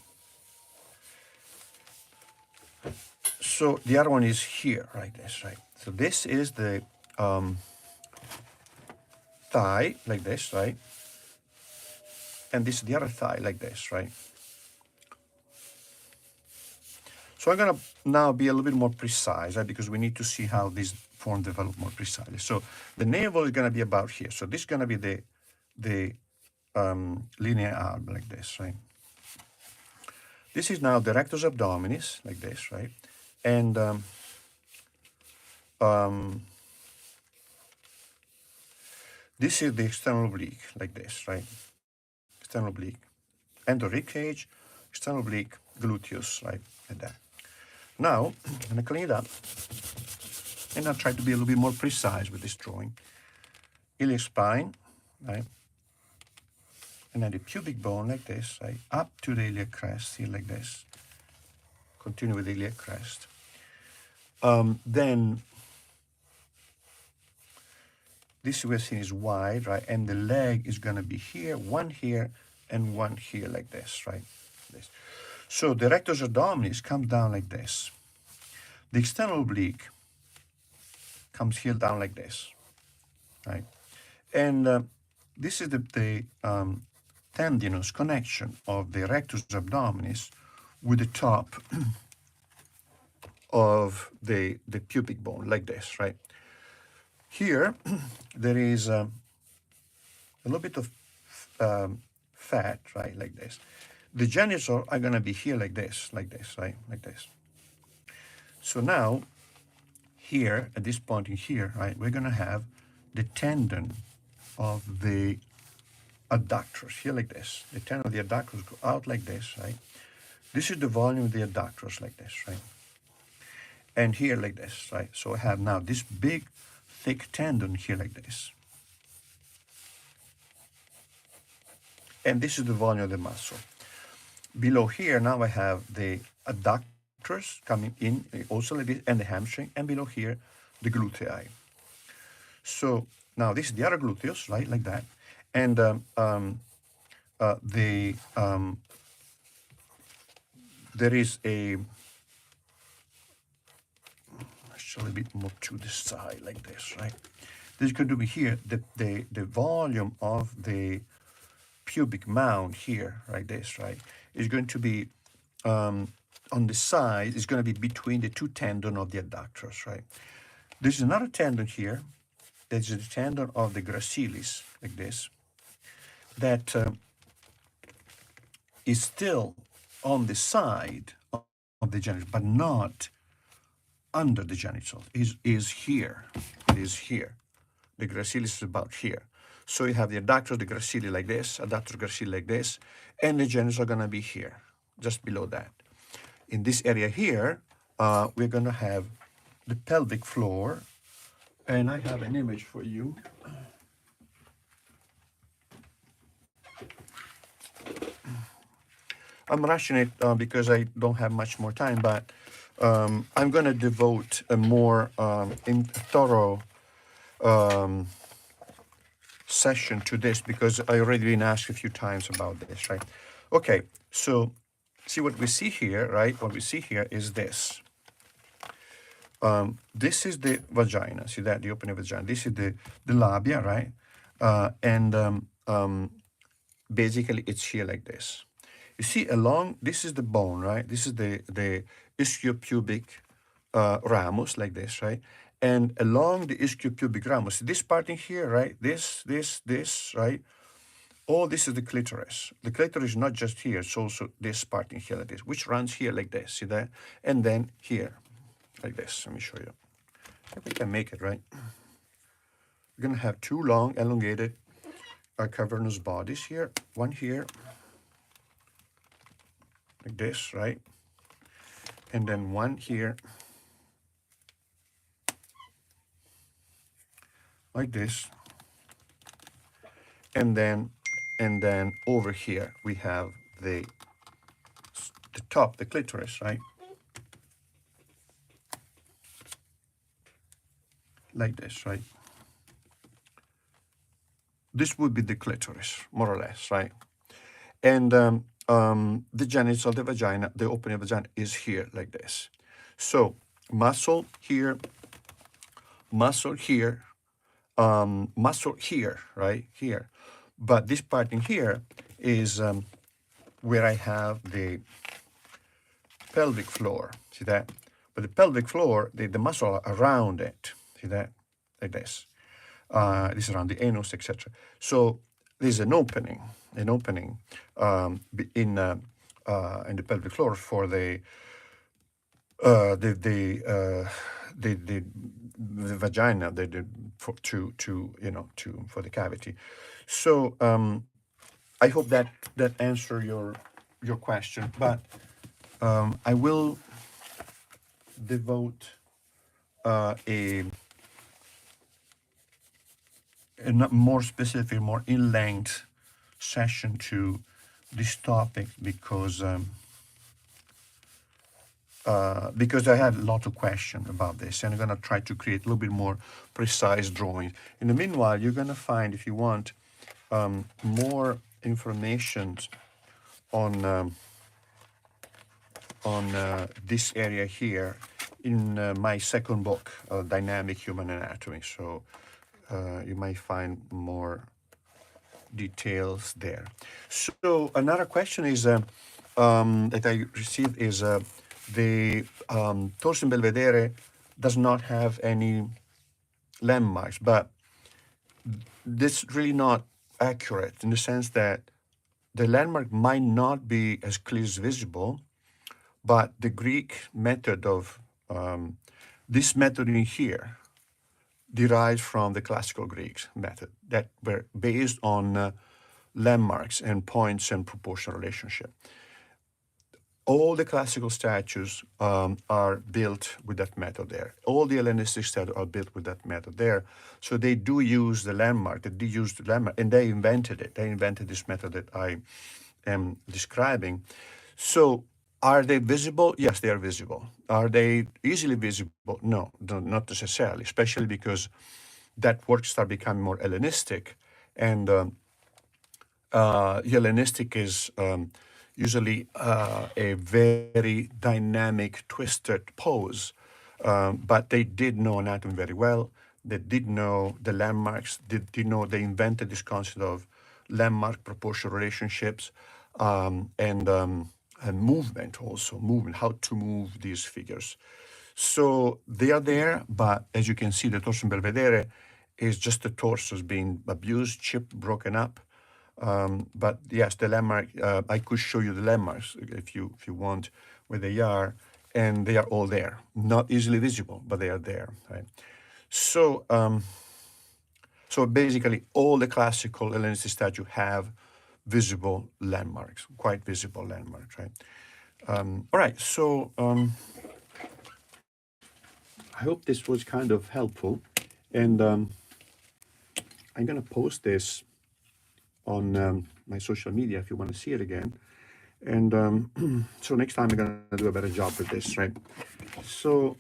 So the other one is here, like this, right? So this is the thigh, like this, right? And this is the other thigh, like this, right? So I'm gonna now be a little bit more precise, right? Because we need to see how this form develop more precisely. So the navel is gonna be about here. So this is gonna be the linea alba, like this, right? This is now the rectus abdominis, like this, right? And this is the external oblique, like this, right? External oblique, endo rib cage, external oblique, gluteus, right? Like that. Now, I'm gonna clean it up, and I'll try to be a little bit more precise with this drawing. Iliac spine, right? And then the pubic bone like this, right? Up to the iliac crest, here like this. Continue with the iliac crest. Then this we're seeing is wide, right? And the leg is gonna be here, and one here like this, right? This. So the rectus abdominis comes down like this. The external oblique comes here down like this, right? And this is the tendinous connection of the rectus abdominis with the top of the pubic bone, like this, right? Here, there is a little bit of fat, right, like this. The genitals are gonna be here like this, right, like this. So now, here, at this point in here, right, we're gonna have the tendon of the adductors, here like this. The tendon of the adductors go out like this, right? This is the volume of the adductors like this, right? And here like this, right? So I have now this big, thick tendon here like this. And this is the volume of the muscle. Below here, now I have the adductors coming in, also like this, and the hamstring, and below here, the glutei. So now this is the other gluteus, right, like that. And there is a, actually a bit more to the side, like this, right? This is going to be here, the volume of the pubic mound here, like this, right, is going to be on the side, is going to be between the two tendons of the adductors, right? There's another tendon here, that's the tendon of the gracilis, like this, that is still on the side of the genitals, but not under the genitals. Is here. It is here. The gracilis is about here. So you have the adductors, the gracili like this, adductor gracili like this, and the genitals are gonna be here, just below that. In this area here, we're gonna have the pelvic floor, and I have an image for you. I'm rushing it because I don't have much more time, but I'm gonna devote a more thorough session to this because I already been asked a few times about this, right? Okay, so see what we see here, right? What we see here is this. This is the vagina. See that, the opening of the vagina. This is the labia, right? Basically it's here like this. You see along, this is the bone, right? This is the ischiopubic ramus, like this, right? And along the ischiopubic ramus, this part in here, right? This, right? All this is the clitoris. The clitoris is not just here, it's also this part in here like this, which runs here like this, see that? And then here, like this. Let me show you. If we can make it, right? we're going to have two long, elongated cavernous bodies here. One here, like this, right? And then one here, like this. And then over here, we have the top, the clitoris, right? Like this, right? This would be the clitoris, more or less, right? And the genital, the vagina, the opening of the vagina is here, like this. So muscle here, muscle here, muscle here, right? Here. But this part in here is where I have the pelvic floor. See that? But the pelvic floor, the muscle around it, see that? Like this. This is around the anus, etc. So there's an opening in the pelvic floor for the vagina, for the cavity. So I hope that answer your question, but I will devote a more specific, more in-length session to this topic because I had a lot of questions about this, and I'm going to try to create a little bit more precise drawings. In the meanwhile, you're going to find, if you want, more information on this area here in my second book, Dynamic Human Anatomy. So you might find more details there. So another question is that I received is the Torsum Belvedere does not have any landmarks, but this is really not accurate in the sense that the landmark might not be as clear as visible, but the Greek method of this method in here derives from the classical Greek method that were based on landmarks and points and proportional relationship. All the classical statues are built with that method there. All the Hellenistic statues are built with that method there. So they do use the landmark, and they invented it. They invented this method that I am describing. So are they visible? Yes, they are visible. Are they easily visible? No, not necessarily, especially because that work start becoming more Hellenistic, and Hellenistic is usually a very dynamic, twisted pose, but they did know anatomy very well. They did know the landmarks. They invented this concept of landmark proportional relationships and movement also, how to move these figures. So they are there, but as you can see, the Torsum Belvedere is just the torso being abused, chipped, broken up. But yes, the landmark, I could show you the landmarks if you want where they are, and they are all there. Not easily visible, but they are there, right? So, so basically all the classical Hellenistic statues have visible landmarks, quite visible landmarks, right? All right, so I hope this was kind of helpful, and I'm gonna post this on my social media if you want to see it again. And so next time I'm going to do a better job with this, right? So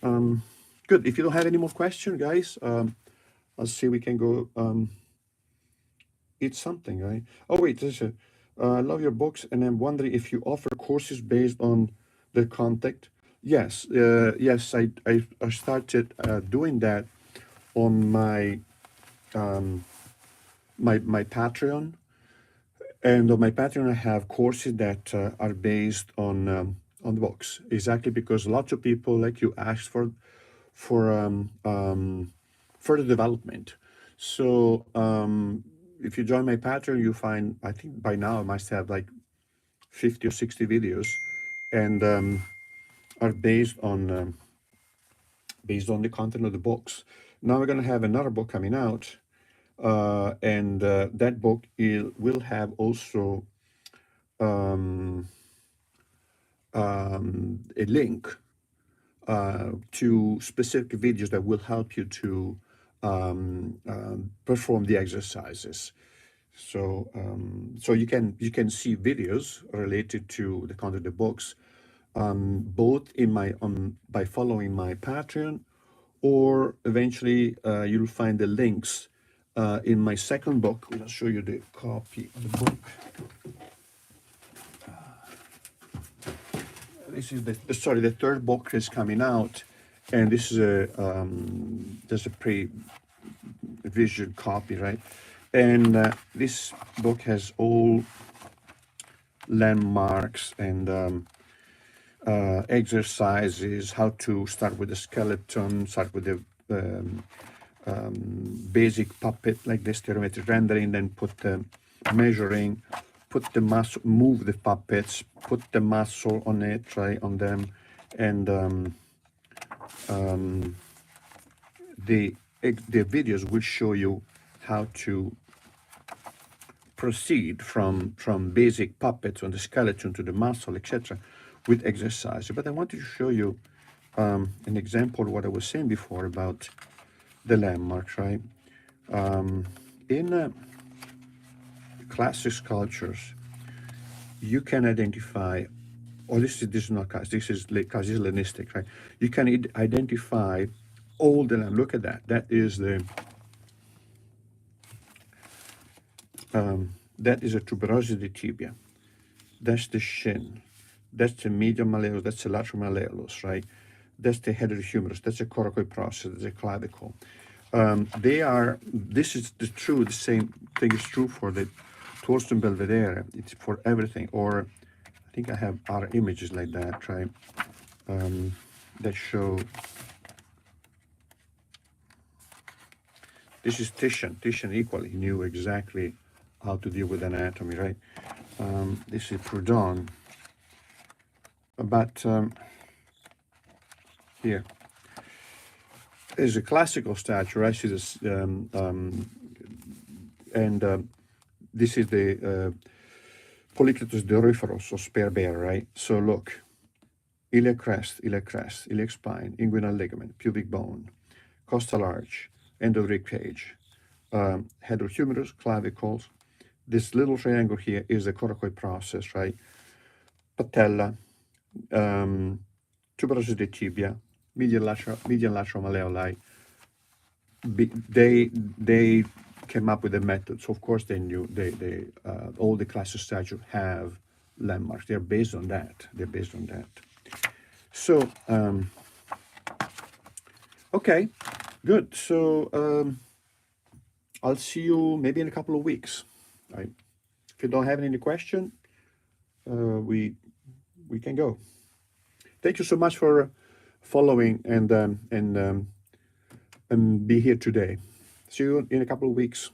good. If you don't have any more questions, guys, I'll see we can go eat something, right? Oh, wait, I love your books, and I'm wondering if you offer courses based on the content. Yes, yes, I started doing that on my my Patreon. And on my Patreon, I have courses that are based on the books, exactly because lots of people like you asked for further development. So if you join my Patreon, you find, I think by now I must have like 50 or 60 videos, and are based on the content of the books. Now we're going to have another book coming out, and that book will have also a link to specific videos that will help you to perform the exercises. So you can see videos related to the content of the books, both in my by following my Patreon, or eventually you'll find the links in my second book. I'll show you the copy of the book. This is the third book is coming out, and this is there's a pre-visual copy, right? And this book has all landmarks and exercises, how to start with the skeleton, start with the basic puppet like this, stereometric rendering, then put the measuring, put the muscle, move the puppets, put the muscle on it, try on them, and the videos will show you how to proceed from basic puppets on the skeleton to the muscle, etc., with exercise. But I wanted to show you an example of what I was saying before about the landmarks, right? In classic sculptures, you can identify, or this is not classic, this is Hellenistic, right? You can identify all the land. Look at that. That is the that is a tuberosity of the tibia. That's the shin. That's the medial malleolus. That's the lateral malleolus, right? That's the heterohumerus. That's the coracoid process. That's the clavicle. This is the same thing is true for the torsion belvedere. It's for everything. Or I think I have other images like that, right? That show. This is Titian. Titian equally knew exactly how to deal with anatomy, right? This is Proudhon. But here is a classical statue. I see this, this is the Polycletus doryphoros, or spare bear, right? So look, iliac crest, iliac spine, inguinal ligament, pubic bone, costal arch, endorheic cage, heterohumerus, clavicles. This little triangle here is the coracoid process, right? Patella, tuberosity of the tibia, medial lateral malleoli. They came up with a method. So of course they knew all the classic statues have landmarks. They're based on that. So okay, good. So I'll see you maybe in a couple of weeks. Right? If you don't have any question, we can go. Thank you so much for following and be here today. See you in a couple of weeks.